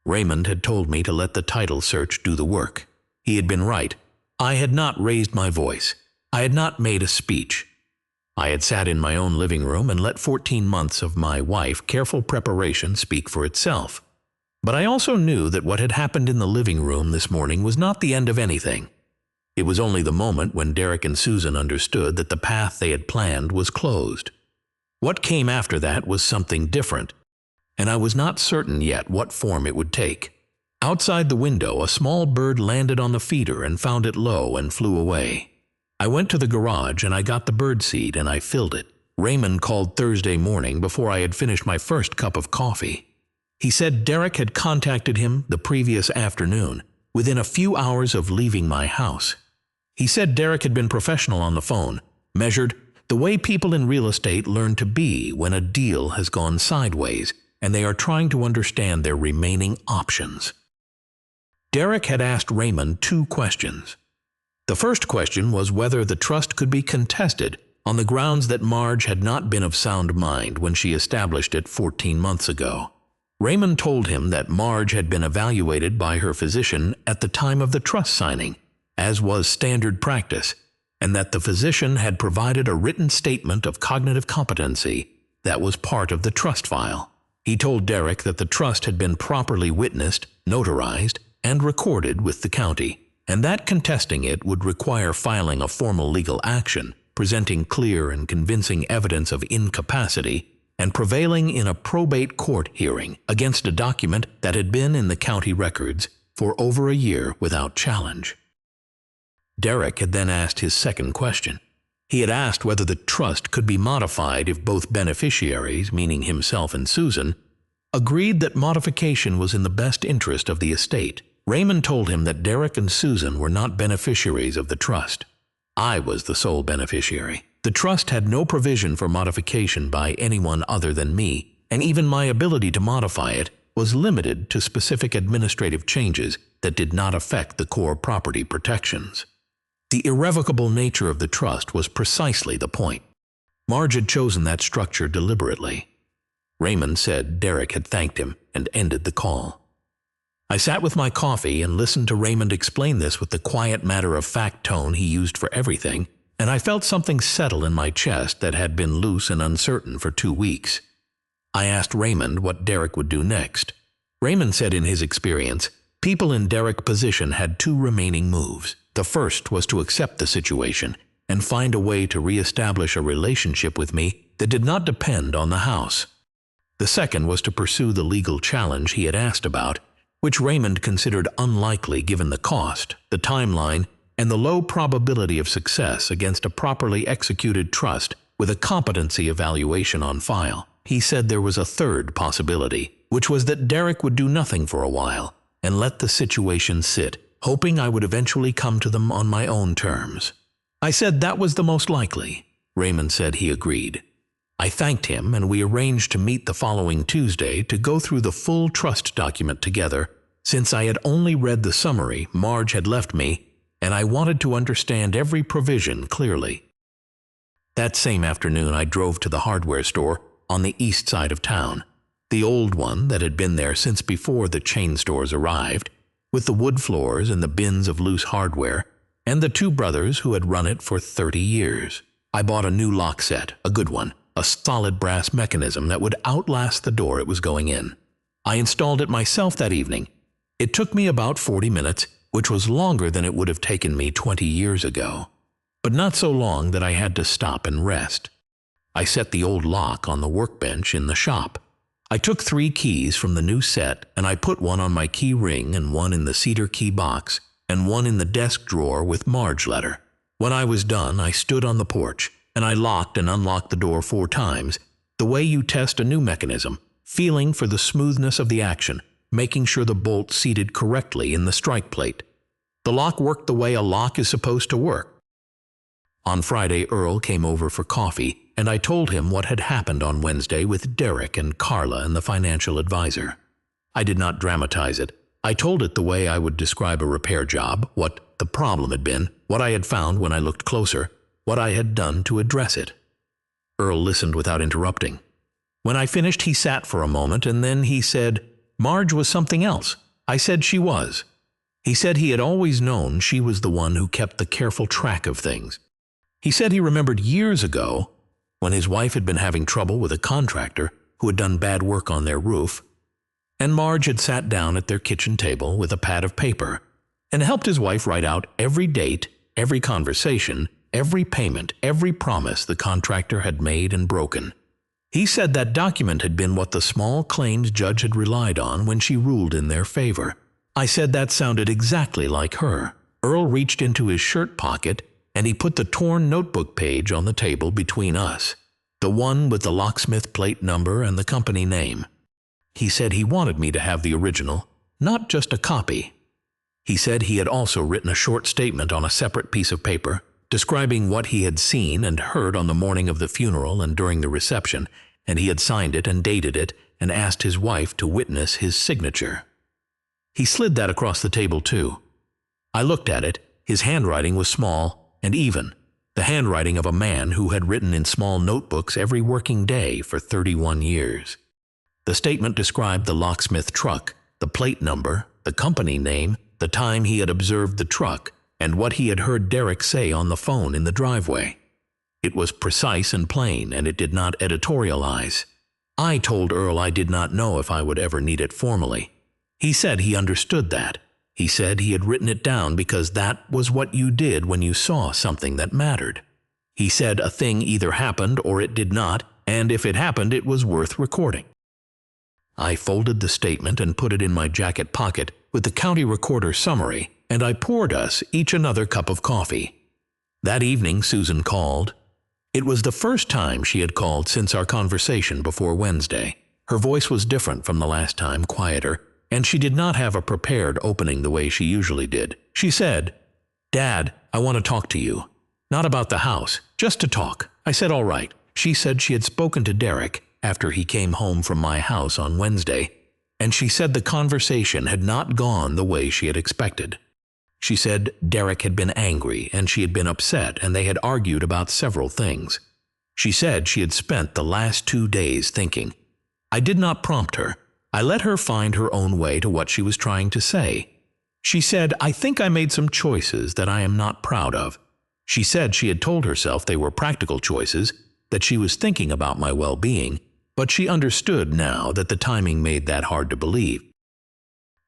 Raymond had told me to let the title search do the work. He had been right. I had not raised my voice. I had not made a speech. I had sat in my own living room and let 14 months of my wife careful preparation speak for itself. But I also knew that what had happened in the living room this morning was not the end of anything. It was only the moment when Derek and Susan understood that the path they had planned was closed. What came after that was something different, and I was not certain yet what form it would take. Outside the window, a small bird landed on the feeder and found it low and flew away. I went to the garage and I got the bird seed and I filled it. Raymond called Thursday morning before I had finished my first cup of coffee. He said Derek had contacted him the previous afternoon, within a few hours of leaving my house. He said Derek had been professional on the phone, measured the way people in real estate learn to be when a deal has gone sideways and they are trying to understand their remaining options. Derek had asked Raymond 2 questions. The first question was whether the trust could be contested on the grounds that Marge had not been of sound mind when she established it 14 months ago. Raymond told him that Marge had been evaluated by her physician at the time of the trust signing, as was standard practice, and that the physician had provided a written statement of cognitive competency that was part of the trust file. He told Derek that the trust had been properly witnessed, notarized, and recorded with the county, and that contesting it would require filing a formal legal action, presenting clear and convincing evidence of incapacity, and prevailing in a probate court hearing against a document that had been in the county records for over a year without challenge. Derek had then asked his second question. He had asked whether the trust could be modified if both beneficiaries, meaning himself and Susan, agreed that modification was in the best interest of the estate. Raymond told him that Derek and Susan were not beneficiaries of the trust. I was the sole beneficiary. The trust had no provision for modification by anyone other than me, and even my ability to modify it was limited to specific administrative changes that did not affect the core property protections. The irrevocable nature of the trust was precisely the point. Marge had chosen that structure deliberately. Raymond said Derek had thanked him and ended the call. I sat with my coffee and listened to Raymond explain this with the quiet matter-of-fact tone he used for everything, and I felt something settle in my chest that had been loose and uncertain for 2 weeks. I asked Raymond what Derek would do next. Raymond said in his experience, people in Derek's position had 2 remaining moves. The first was to accept the situation and find a way to reestablish a relationship with me that did not depend on the house. The second was to pursue the legal challenge he had asked about, which Raymond considered unlikely given the cost, the timeline, and the low probability of success against a properly executed trust with a competency evaluation on file. He said there was a third possibility, which was that Derek would do nothing for a while and let the situation sit, hoping I would eventually come to them on my own terms. I said that was the most likely. Raymond said he agreed. I thanked him and we arranged to meet the following Tuesday to go through the full trust document together, since I had only read the summary Marge had left me and I wanted to understand every provision clearly. That same afternoon I drove to the hardware store on the east side of town, the old one that had been there since before the chain stores arrived, with the wood floors and the bins of loose hardware, and the 2 brothers who had run it for 30 years. I bought a new lock set, a good one, a solid brass mechanism that would outlast the door it was going in. I installed it myself that evening. It took me about 40 minutes, which was longer than it would have taken me 20 years ago, but not so long that I had to stop and rest. I set the old lock on the workbench in the shop. I took 3 keys from the new set and I put one on my key ring and one in the cedar key box and one in the desk drawer with Marge letter. When I was done, I stood on the porch and I locked and unlocked the door 4 times, the way you test a new mechanism, feeling for the smoothness of the action, making sure the bolt seated correctly in the strike plate. The lock worked the way a lock is supposed to work. On Friday, Earl came over for coffee, and I told him what had happened on Wednesday with Derek and Carla and the financial advisor. I did not dramatize it. I told it the way I would describe a repair job, what the problem had been, what I had found when I looked closer, what I had done to address it. Earl listened without interrupting. When I finished, he sat for a moment, and then he said, "Marge was something else." I said she was. He said he had always known she was the one who kept the careful track of things. He said he remembered years ago, when his wife had been having trouble with a contractor who had done bad work on their roof, and Marge had sat down at their kitchen table with a pad of paper and helped his wife write out every date, every conversation, every payment, every promise the contractor had made and broken. He said that document had been what the small claims judge had relied on when she ruled in their favor. I said that sounded exactly like her. Earl reached into his shirt pocket and he put the torn notebook page on the table between us, the one with the locksmith plate number and the company name. He said he wanted me to have the original, not just a copy. He said he had also written a short statement on a separate piece of paper, describing what he had seen and heard on the morning of the funeral and during the reception, and he had signed it and dated it and asked his wife to witness his signature. He slid that across the table too. I looked at it. His handwriting was small and even, the handwriting of a man who had written in small notebooks every working day for 31 years. The statement described the locksmith truck, the plate number, the company name, the time he had observed the truck, and what he had heard Derek say on the phone in the driveway. It was precise and plain, and it did not editorialize. I told Earl I did not know if I would ever need it formally. He said he understood that. He said he had written it down because that was what you did when you saw something that mattered. He said a thing either happened or it did not, and if it happened, it was worth recording. I folded the statement and put it in my jacket pocket with the county recorder's summary, and I poured us each another cup of coffee. That evening, Susan called. It was the first time she had called since our conversation before Wednesday. Her voice was different from the last time, quieter, and she did not have a prepared opening the way she usually did. She said, "Dad, I want to talk to you. Not about the house, just to talk." I said, "All right." She said she had spoken to Derek after he came home from my house on Wednesday, and she said the conversation had not gone the way she had expected. She said Derek had been angry and she had been upset and they had argued about several things. She said she had spent the last 2 days thinking. I did not prompt her. I let her find her own way to what she was trying to say. She said, "I think I made some choices that I am not proud of." She said she had told herself they were practical choices, that she was thinking about my well-being, but she understood now that the timing made that hard to believe.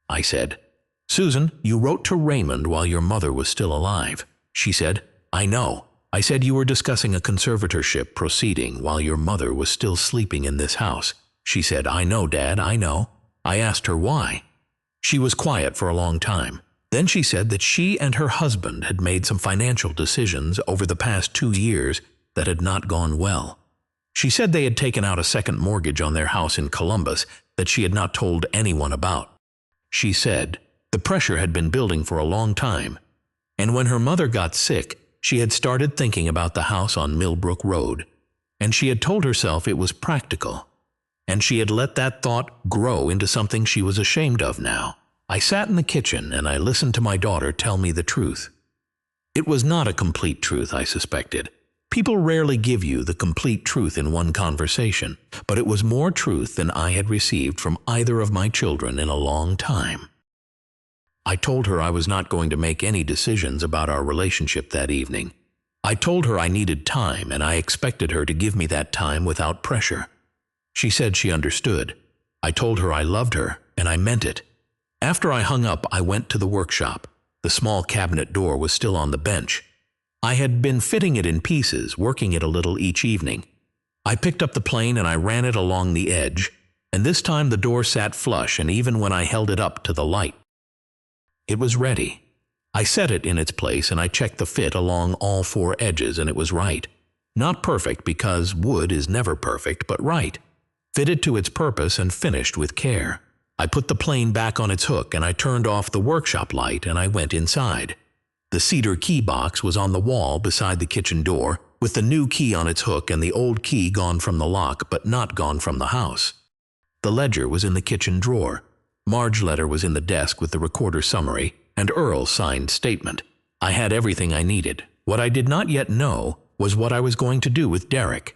I said, "Susan, you wrote to Raymond while your mother was still alive." She said, "I know." I said you were discussing a conservatorship proceeding while your mother was still sleeping in this house. She said, "I know, Dad, I know." I asked her why. She was quiet for a long time. Then she said that she and her husband had made some financial decisions over the past 2 years that had not gone well. She said they had taken out a second mortgage on their house in Columbus that she had not told anyone about. She said the pressure had been building for a long time, and when her mother got sick, she had started thinking about the house on Millbrook Road, and she had told herself it was practical. And she had let that thought grow into something she was ashamed of now. I sat in the kitchen and I listened to my daughter tell me the truth. It was not a complete truth, I suspected. People rarely give you the complete truth in one conversation, but it was more truth than I had received from either of my children in a long time. I told her I was not going to make any decisions about our relationship that evening. I told her I needed time and I expected her to give me that time without pressure. She said she understood. I told her I loved her, and I meant it. After I hung up, I went to the workshop. The small cabinet door was still on the bench. I had been fitting it in pieces, working it a little each evening. I picked up the plane and I ran it along the edge, and this time the door sat flush, and even when I held it up to the light, it was ready. I set it in its place and I checked the fit along all 4 edges, and it was right. Not perfect, because wood is never perfect, but right. fitted to its purpose and finished with care. I put the plane back on its hook and I turned off the workshop light and I went inside. The cedar key box was on the wall beside the kitchen door, with the new key on its hook and the old key gone from the lock but not gone from the house. The ledger was in the kitchen drawer. Marge's letter was in the desk with the recorder's summary and Earl's signed statement. I had everything I needed. What I did not yet know was what I was going to do with Derek.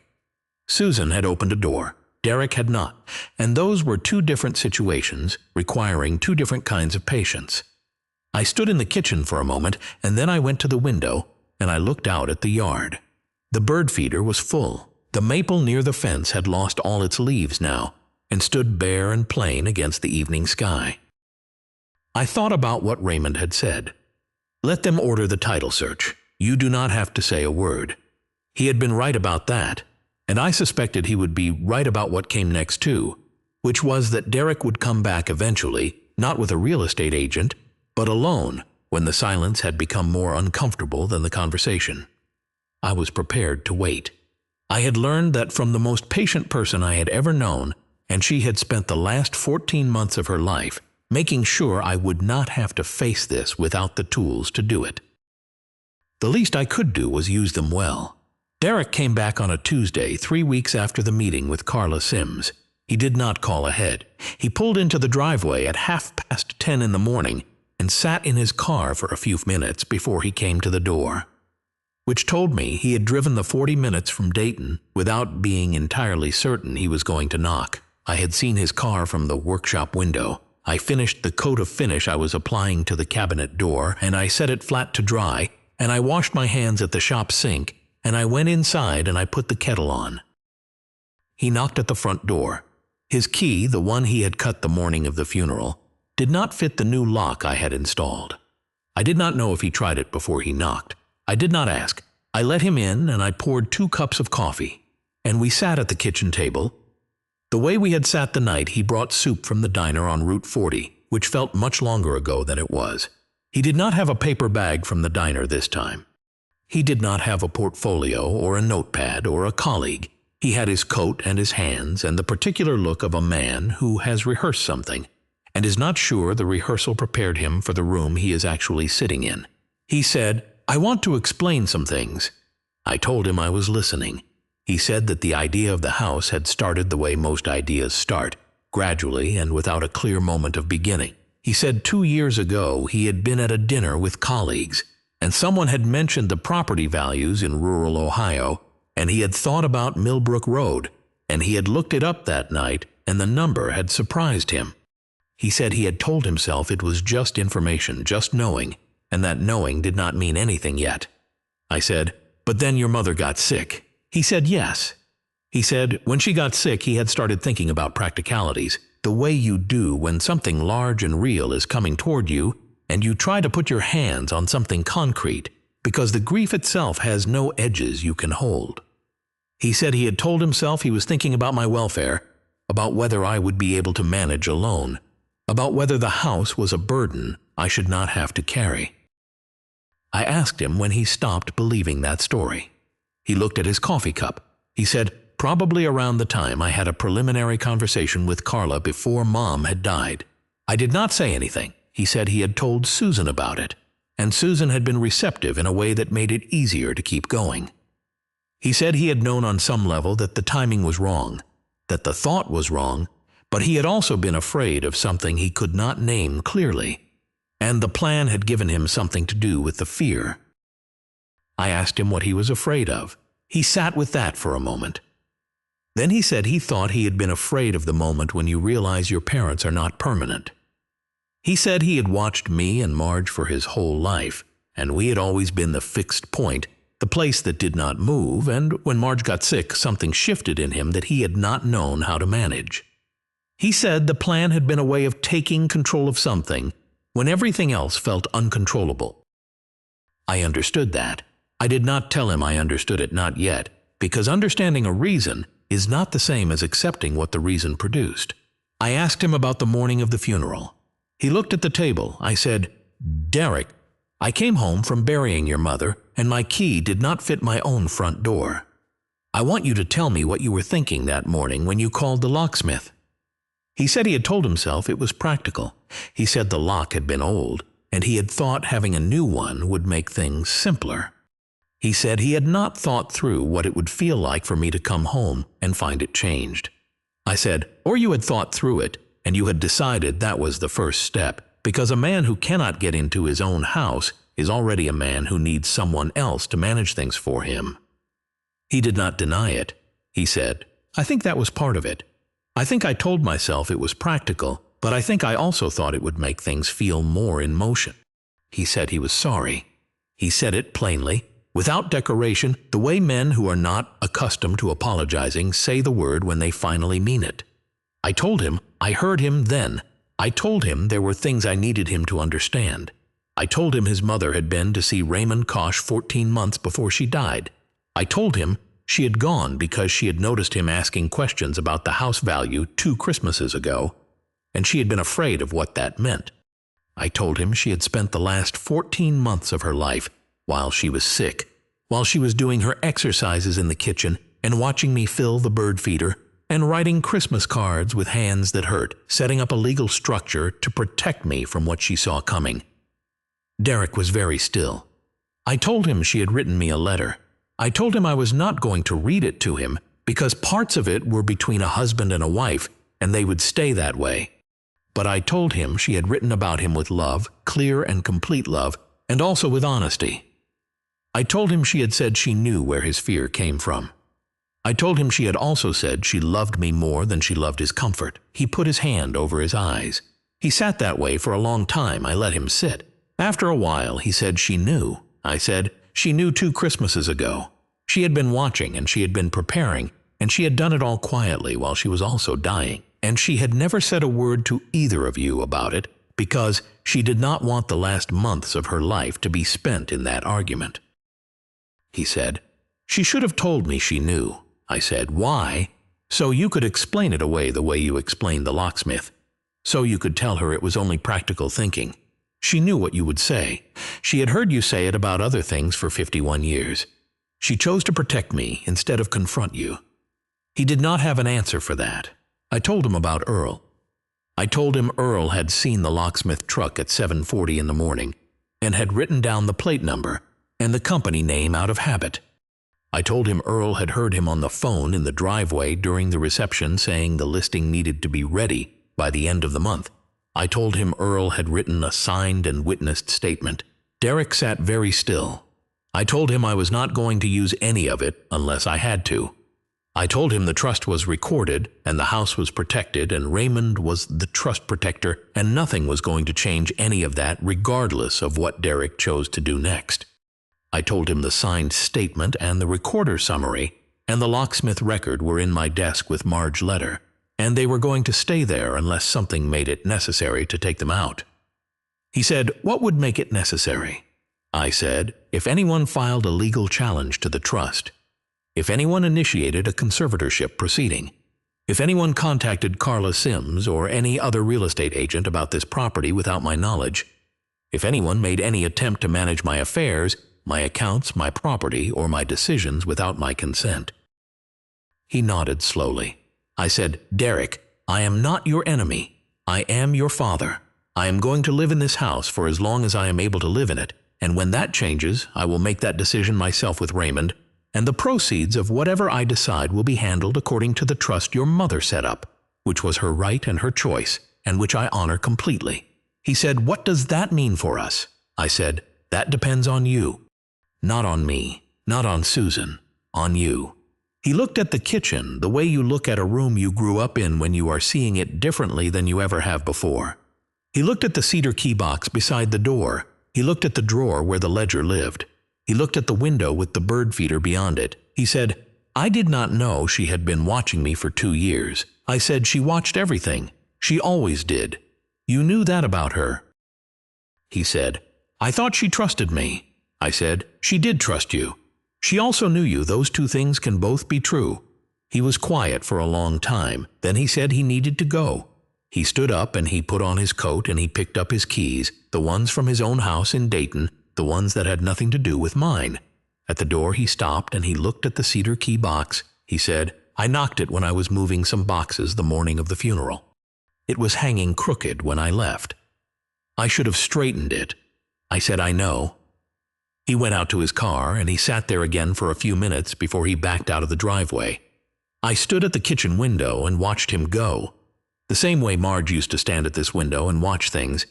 Susan had opened a door. Derek had not, and those were two different situations requiring two different kinds of patience. I stood in the kitchen for a moment, and then I went to the window and I looked out at the yard. The bird feeder was full. The maple near the fence had lost all its leaves now and stood bare and plain against the evening sky. I thought about what Raymond had said. Let them order the title search. You do not have to say a word. He had been right about that, and I suspected he would be right about what came next too, which was that Derek would come back eventually, not with a real estate agent, but alone, when the silence had become more uncomfortable than the conversation. I was prepared to wait. I had learned that from the most patient person I had ever known, and she had spent the last 14 months of her life making sure I would not have to face this without the tools to do it. The least I could do was use them well. Derek came back on a Tuesday, 3 weeks after the meeting with Carla Sims. He did not call ahead. He pulled into the driveway at 10:30 in the morning and sat in his car for a few minutes before he came to the door, which told me he had driven the 40 minutes from Dayton without being entirely certain he was going to knock. I had seen his car from the workshop window. I finished the coat of finish I was applying to the cabinet door, and I set it flat to dry, and I washed my hands at the shop sink, and I went inside and I put the kettle on. He knocked at the front door. His key, the one he had cut the morning of the funeral, did not fit the new lock I had installed. I did not know if he tried it before he knocked. I did not ask. I let him in and I poured 2 cups of coffee, and we sat at the kitchen table. The way we had sat the night, he brought soup from the diner on Route 40, which felt much longer ago than it was. He did not have a paper bag from the diner this time. He did not have a portfolio or a notepad or a colleague. He had his coat and his hands and the particular look of a man who has rehearsed something and is not sure the rehearsal prepared him for the room he is actually sitting in. He said, "I want to explain some things." I told him I was listening. He said that the idea of the house had started the way most ideas start, gradually and without a clear moment of beginning. He said 2 years ago he had been at a dinner with colleagues, and someone had mentioned the property values in rural Ohio, and he had thought about Millbrook Road, and he had looked it up that night, and the number had surprised him. He said he had told himself it was just information, just knowing, and that knowing did not mean anything yet. I said, "But then your mother got sick." He said yes. He said when she got sick he had started thinking about practicalities, the way you do when something large and real is coming toward you and you try to put your hands on something concrete because the grief itself has no edges you can hold. He said he had told himself he was thinking about my welfare, about whether I would be able to manage alone, about whether the house was a burden I should not have to carry. I asked him when he stopped believing that story. He looked at his coffee cup. He said, "Probably around the time I had a preliminary conversation with Carla before Mom had died." I did not say anything. He said he had told Susan about it, and Susan had been receptive in a way that made it easier to keep going. He said he had known on some level that the timing was wrong, that the thought was wrong, but he had also been afraid of something he could not name clearly, and the plan had given him something to do with the fear. I asked him what he was afraid of. He sat with that for a moment. Then he said he thought he had been afraid of the moment when you realize your parents are not permanent. He said he had watched me and Marge for his whole life, and we had always been the fixed point, the place that did not move, and when Marge got sick, something shifted in him that he had not known how to manage. He said the plan had been a way of taking control of something when everything else felt uncontrollable. I understood that. I did not tell him I understood it, not yet, because understanding a reason is not the same as accepting what the reason produced. I asked him about the morning of the funeral. He looked at the table. I said, "Derek, I came home from burying your mother, and my key did not fit my own front door." I want you to tell me what you were thinking that morning when you called the locksmith." He said he had told himself it was practical. He said the lock had been old, and he had thought having a new one would make things simpler. He said he had not thought through what it would feel like for me to come home and find it changed. I said, "Or you had thought through it, and you had decided that was the first step, because a man who cannot get into his own house is already a man who needs someone else to manage things for him." He did not deny it. He said, "I think that was part of it. I think I told myself it was practical, but I think I also thought it would make things feel more in motion." He said he was sorry. He said it plainly, without decoration, the way men who are not accustomed to apologizing say the word when they finally mean it. I told him I heard him then. I told him there were things I needed him to understand. I told him his mother had been to see Raymond Kosh 14 months before she died. I told him she had gone because she had noticed him asking questions about the house value 2 Christmases ago, and she had been afraid of what that meant. I told him she had spent the last 14 months of her life while she was sick, while she was doing her exercises in the kitchen and watching me fill the bird feeder and writing Christmas cards with hands that hurt, setting up a legal structure to protect me from what she saw coming. Derek was very still. I told him she had written me a letter. I told him I was not going to read it to him because parts of it were between a husband and a wife, and they would stay that way. But I told him she had written about him with love, clear and complete love, and also with honesty. I told him she had said she knew where his fear came from. I told him she had also said she loved me more than she loved his comfort. He put his hand over his eyes. He sat that way for a long time. I let him sit. After a while, he said she knew. I said, she knew 2 Christmases ago. She had been watching and she had been preparing, and she had done it all quietly while she was also dying. And she had never said a word to either of you about it because she did not want the last months of her life to be spent in that argument. He said, "She should have told me she knew." I said, "Why?" "So you could explain it away the way you explained the locksmith. So you could tell her it was only practical thinking. She knew what you would say. She had heard you say it about other things for 51 years. She chose to protect me instead of confront you." He did not have an answer for that. I told him about Earl. I told him Earl had seen the locksmith truck at 7:40 in the morning and had written down the plate number and the company name out of habit. I told him Earl had heard him on the phone in the driveway during the reception saying the listing needed to be ready by the end of the month. I told him Earl had written a signed and witnessed statement. Derek sat very still. I told him I was not going to use any of it unless I had to. I told him the trust was recorded and the house was protected and Raymond was the trust protector and nothing was going to change any of that regardless of what Derek chose to do next. I told him the signed statement and the recorder summary and the locksmith record were in my desk with Marge's letter, and they were going to stay there unless something made it necessary to take them out. He said, "What would make it necessary?" I said, "If anyone filed a legal challenge to the trust, if anyone initiated a conservatorship proceeding, if anyone contacted Carla Sims or any other real estate agent about this property without my knowledge, if anyone made any attempt to manage my affairs, my accounts, my property, or my decisions without my consent." He nodded slowly. I said, "Derek, I am not your enemy. I am your father. I am going to live in this house for as long as I am able to live in it, and when that changes, I will make that decision myself with Raymond, and the proceeds of whatever I decide will be handled according to the trust your mother set up, which was her right and her choice, and which I honor completely." He said, "What does that mean for us?" I said, "That depends on you. Not on me, not on Susan, on you." He looked at the kitchen the way you look at a room you grew up in when you are seeing it differently than you ever have before. He looked at the cedar key box beside the door. He looked at the drawer where the ledger lived. He looked at the window with the bird feeder beyond it. He said, "I did not know she had been watching me for 2 years. I said she watched everything. She always did. You knew that about her." He said, "I thought she trusted me." I said, "She did trust you. She also knew you. Those 2 things can both be true." He was quiet for a long time. Then he said he needed to go. He stood up and he put on his coat and he picked up his keys, the ones from his own house in Dayton, the ones that had nothing to do with mine. At the door he stopped and he looked at the cedar key box. He said, "I knocked it when I was moving some boxes the morning of the funeral. It was hanging crooked when I left. I should have straightened it." I said, "I know." He went out to his car and he sat there again for a few minutes before he backed out of the driveway. I stood at the kitchen window and watched him go, the same way Marge used to stand at this window and watch things.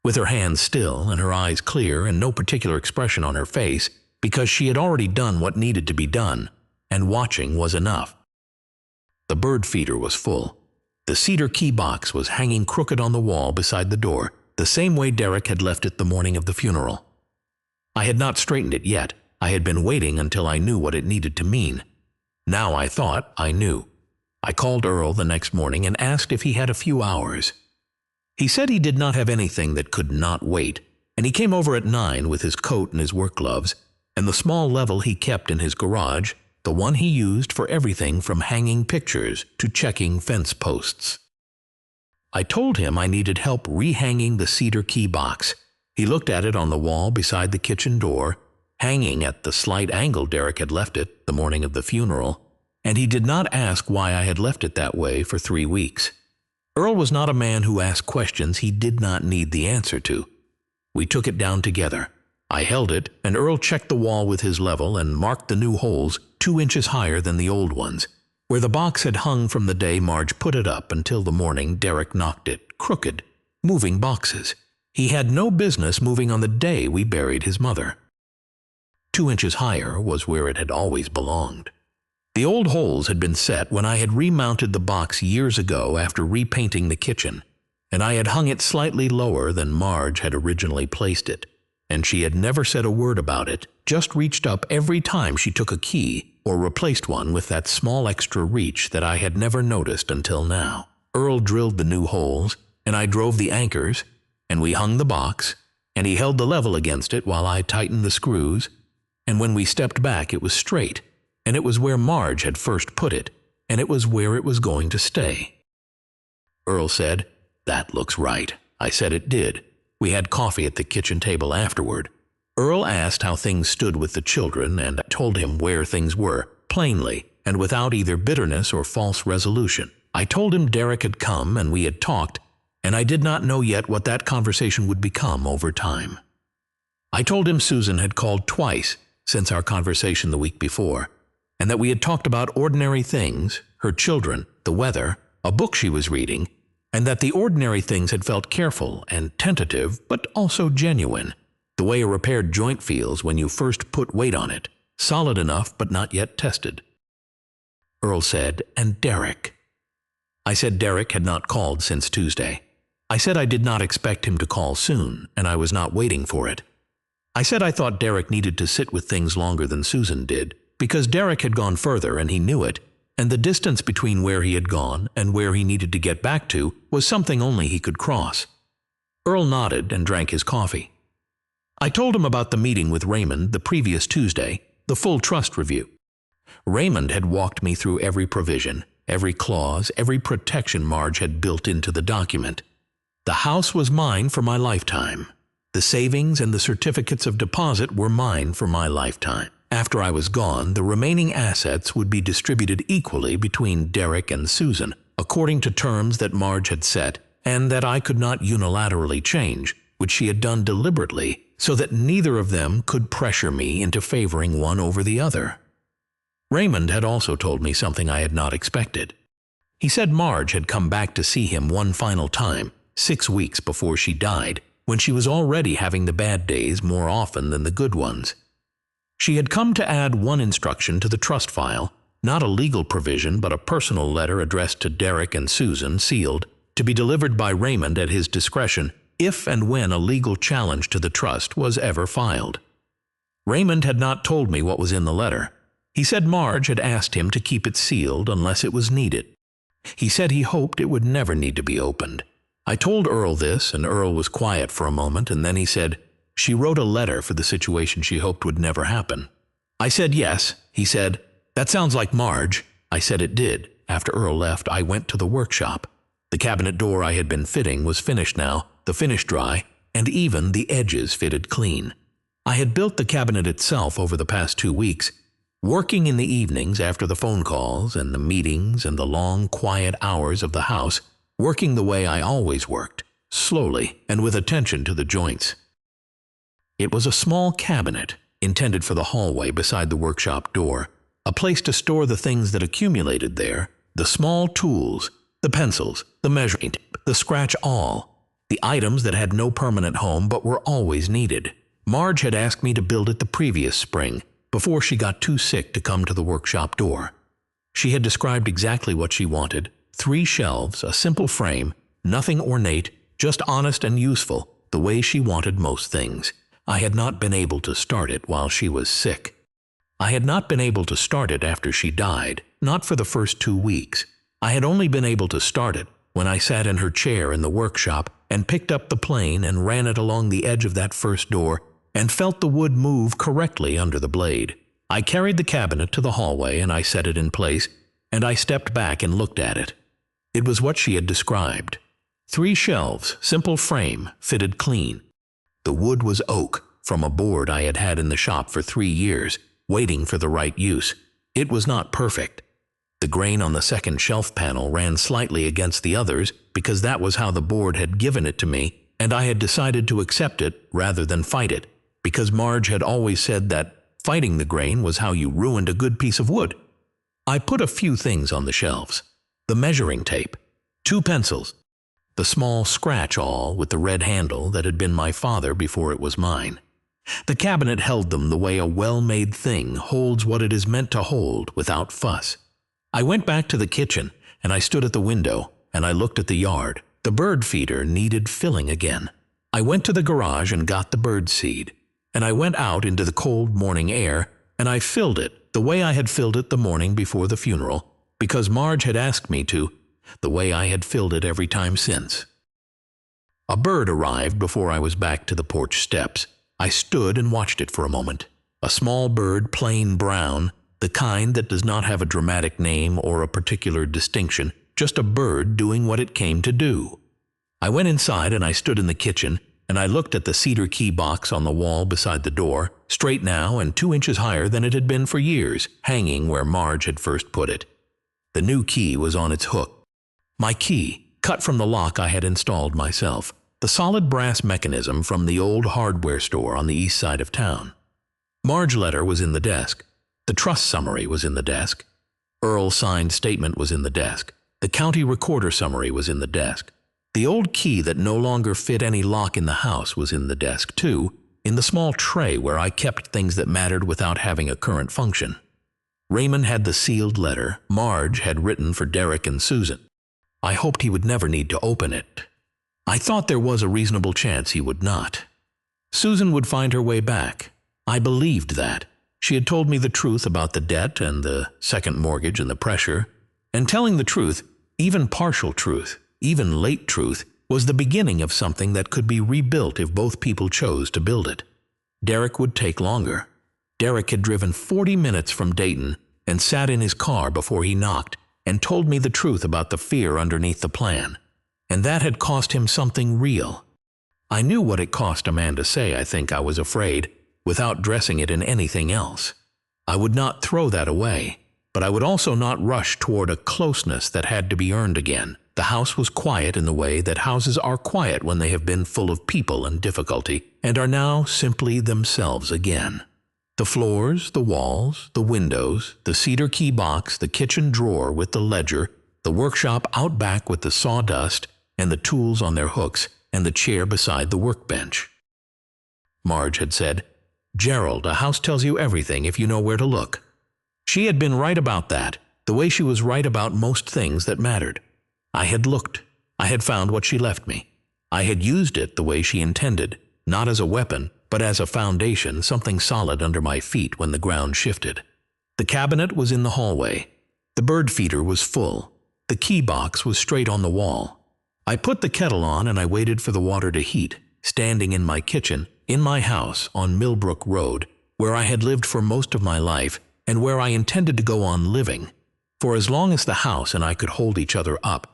With her hands still and her eyes clear and no particular expression on her face, because she had already done what needed to be done, and watching was enough. The bird feeder was full. The cedar key box was hanging crooked on the wall beside the door, the same way Derek had left it the morning of the funeral. I had not straightened it yet. I had been waiting until I knew what it needed to mean. Now I thought I knew. I called Earl the next morning and asked if he had a few hours. He said he did not have anything that could not wait, and he came over at 9 with his coat and his work gloves, and the small level he kept in his garage, the one he used for everything from hanging pictures to checking fence posts. I told him I needed help rehanging the cedar key box. He looked at it on the wall beside the kitchen door, hanging at the slight angle Derek had left it the morning of the funeral, and he did not ask why I had left it that way for 3 weeks. Earl was not a man who asked questions he did not need the answer to. We took it down together. I held it, and Earl checked the wall with his level and marked the new holes 2 inches higher than the old ones, where the box had hung from the day Marge put it up until the morning Derek knocked it, crooked, moving boxes. He had no business moving on the day we buried his mother. 2 inches higher was where it had always belonged. The old holes had been set when I had remounted the box years ago after repainting the kitchen, and I had hung it slightly lower than Marge had originally placed it, and she had never said a word about it, just reached up every time she took a key or replaced one with that small extra reach that I had never noticed until now. Earl drilled the new holes, and I drove the anchors, and we hung the box, and he held the level against it while I tightened the screws, and when we stepped back it was straight, and it was where Marge had first put it, and it was where it was going to stay. Earl said, "That looks right." I said it did. We had coffee at the kitchen table afterward. Earl asked how things stood with the children, and I told him where things were, plainly, and without either bitterness or false resolution. I told him Derek had come and we had talked, and I did not know yet what that conversation would become over time. I told him Susan had called twice since our conversation the week before, and that we had talked about ordinary things, her children, the weather, a book she was reading, and that the ordinary things had felt careful and tentative, but also genuine, the way a repaired joint feels when you first put weight on it, solid enough but not yet tested. Earl said, "And Derek?" I said Derek had not called since Tuesday. I said I did not expect him to call soon, and I was not waiting for it. I said I thought Derek needed to sit with things longer than Susan did, because Derek had gone further and he knew it, and the distance between where he had gone and where he needed to get back to was something only he could cross. Earl nodded and drank his coffee. I told him about the meeting with Raymond the previous Tuesday, the full trust review. Raymond had walked me through every provision, every clause, every protection Marge had built into the document. The house was mine for my lifetime. The savings and the certificates of deposit were mine for my lifetime. After I was gone, the remaining assets would be distributed equally between Derek and Susan, according to terms that Marge had set and that I could not unilaterally change, which she had done deliberately so that neither of them could pressure me into favoring one over the other. Raymond had also told me something I had not expected. He said Marge had come back to see him one final time, 6 weeks before she died, when she was already having the bad days more often than the good ones. She had come to add one instruction to the trust file, not a legal provision but a personal letter addressed to Derek and Susan, sealed, to be delivered by Raymond at his discretion if and when a legal challenge to the trust was ever filed. Raymond had not told me what was in the letter. He said Marge had asked him to keep it sealed unless it was needed. He said he hoped it would never need to be opened. I told Earl this, and Earl was quiet for a moment, and then he said, "She wrote a letter for the situation she hoped would never happen." I said yes. He said, "That sounds like Marge." I said it did. After Earl left, I went to the workshop. The cabinet door I had been fitting was finished now, the finish dry, and even the edges fitted clean. I had built the cabinet itself over the past 2 weeks, working in the evenings after the phone calls and the meetings and the long, quiet hours of the house, working the way I always worked, slowly and with attention to the joints. It was a small cabinet, intended for the hallway beside the workshop door, a place to store the things that accumulated there, the small tools, the pencils, the measuring tape, the scratch-all, the items that had no permanent home but were always needed. Marge had asked me to build it the previous spring, before she got too sick to come to the workshop door. She had described exactly what she wanted: 3 shelves, a simple frame, nothing ornate, just honest and useful, the way she wanted most things. I had not been able to start it while she was sick. I had not been able to start it after she died, not for the first 2 weeks. I had only been able to start it when I sat in her chair in the workshop and picked up the plane and ran it along the edge of that first door and felt the wood move correctly under the blade. I carried the cabinet to the hallway and I set it in place, and I stepped back and looked at it. It was what she had described. 3 shelves, simple frame, fitted clean. The wood was oak, from a board I had had in the shop for 3 years, waiting for the right use. It was not perfect. The grain on the second shelf panel ran slightly against the others because that was how the board had given it to me, and I had decided to accept it rather than fight it, because Marge had always said that fighting the grain was how you ruined a good piece of wood. I put a few things on the shelves: the measuring tape, 2 pencils, the small scratch-all with the red handle that had been my father before it was mine. The cabinet held them the way a well-made thing holds what it is meant to hold without fuss. I went back to the kitchen, and I stood at the window, and I looked at the yard. The bird feeder needed filling again. I went to the garage and got the bird seed, and I went out into the cold morning air, and I filled it the way I had filled it the morning before the funeral, because Marge had asked me to, the way I had filled it every time since. A bird arrived before I was back to the porch steps. I stood and watched it for a moment. A small bird, plain brown, the kind that does not have a dramatic name or a particular distinction, just a bird doing what it came to do. I went inside and I stood in the kitchen, and I looked at the cedar key box on the wall beside the door, straight now and 2 inches higher than it had been for years, hanging where Marge had first put it. The new key was on its hook. My key, cut from the lock I had installed myself, the solid brass mechanism from the old hardware store on the east side of town. Marge's letter was in the desk. The trust summary was in the desk. Earl's signed statement was in the desk. The county recorder summary was in the desk. The old key that no longer fit any lock in the house was in the desk too, in the small tray where I kept things that mattered without having a current function. Raymond had the sealed letter Marge had written for Derek and Susan. I hoped he would never need to open it. I thought there was a reasonable chance he would not. Susan would find her way back. I believed that. She had told me the truth about the debt and the second mortgage and the pressure, and telling the truth, even partial truth, even late truth, was the beginning of something that could be rebuilt if both people chose to build it. Derek would take longer. Derek had driven 40 minutes from Dayton and sat in his car before he knocked and told me the truth about the fear underneath the plan. And that had cost him something real. I knew what it cost a man to say, "I think I was afraid," without dressing it in anything else. I would not throw that away, but I would also not rush toward a closeness that had to be earned again. The house was quiet in the way that houses are quiet when they have been full of people and difficulty, and are now simply themselves again. The floors, the walls, the windows, the cedar key box, the kitchen drawer with the ledger, the workshop out back with the sawdust, and the tools on their hooks, and the chair beside the workbench. Marge had said, "Gerald, a house tells you everything if you know where to look." She had been right about that, the way she was right about most things that mattered. I had looked. I had found what she left me. I had used it the way she intended, not as a weapon, but as a foundation, something solid under my feet when the ground shifted. The cabinet was in the hallway. The bird feeder was full. The key box was straight on the wall. I put the kettle on and I waited for the water to heat, standing in my kitchen, in my house on Millbrook Road, where I had lived for most of my life and where I intended to go on living. For as long as the house and I could hold each other up,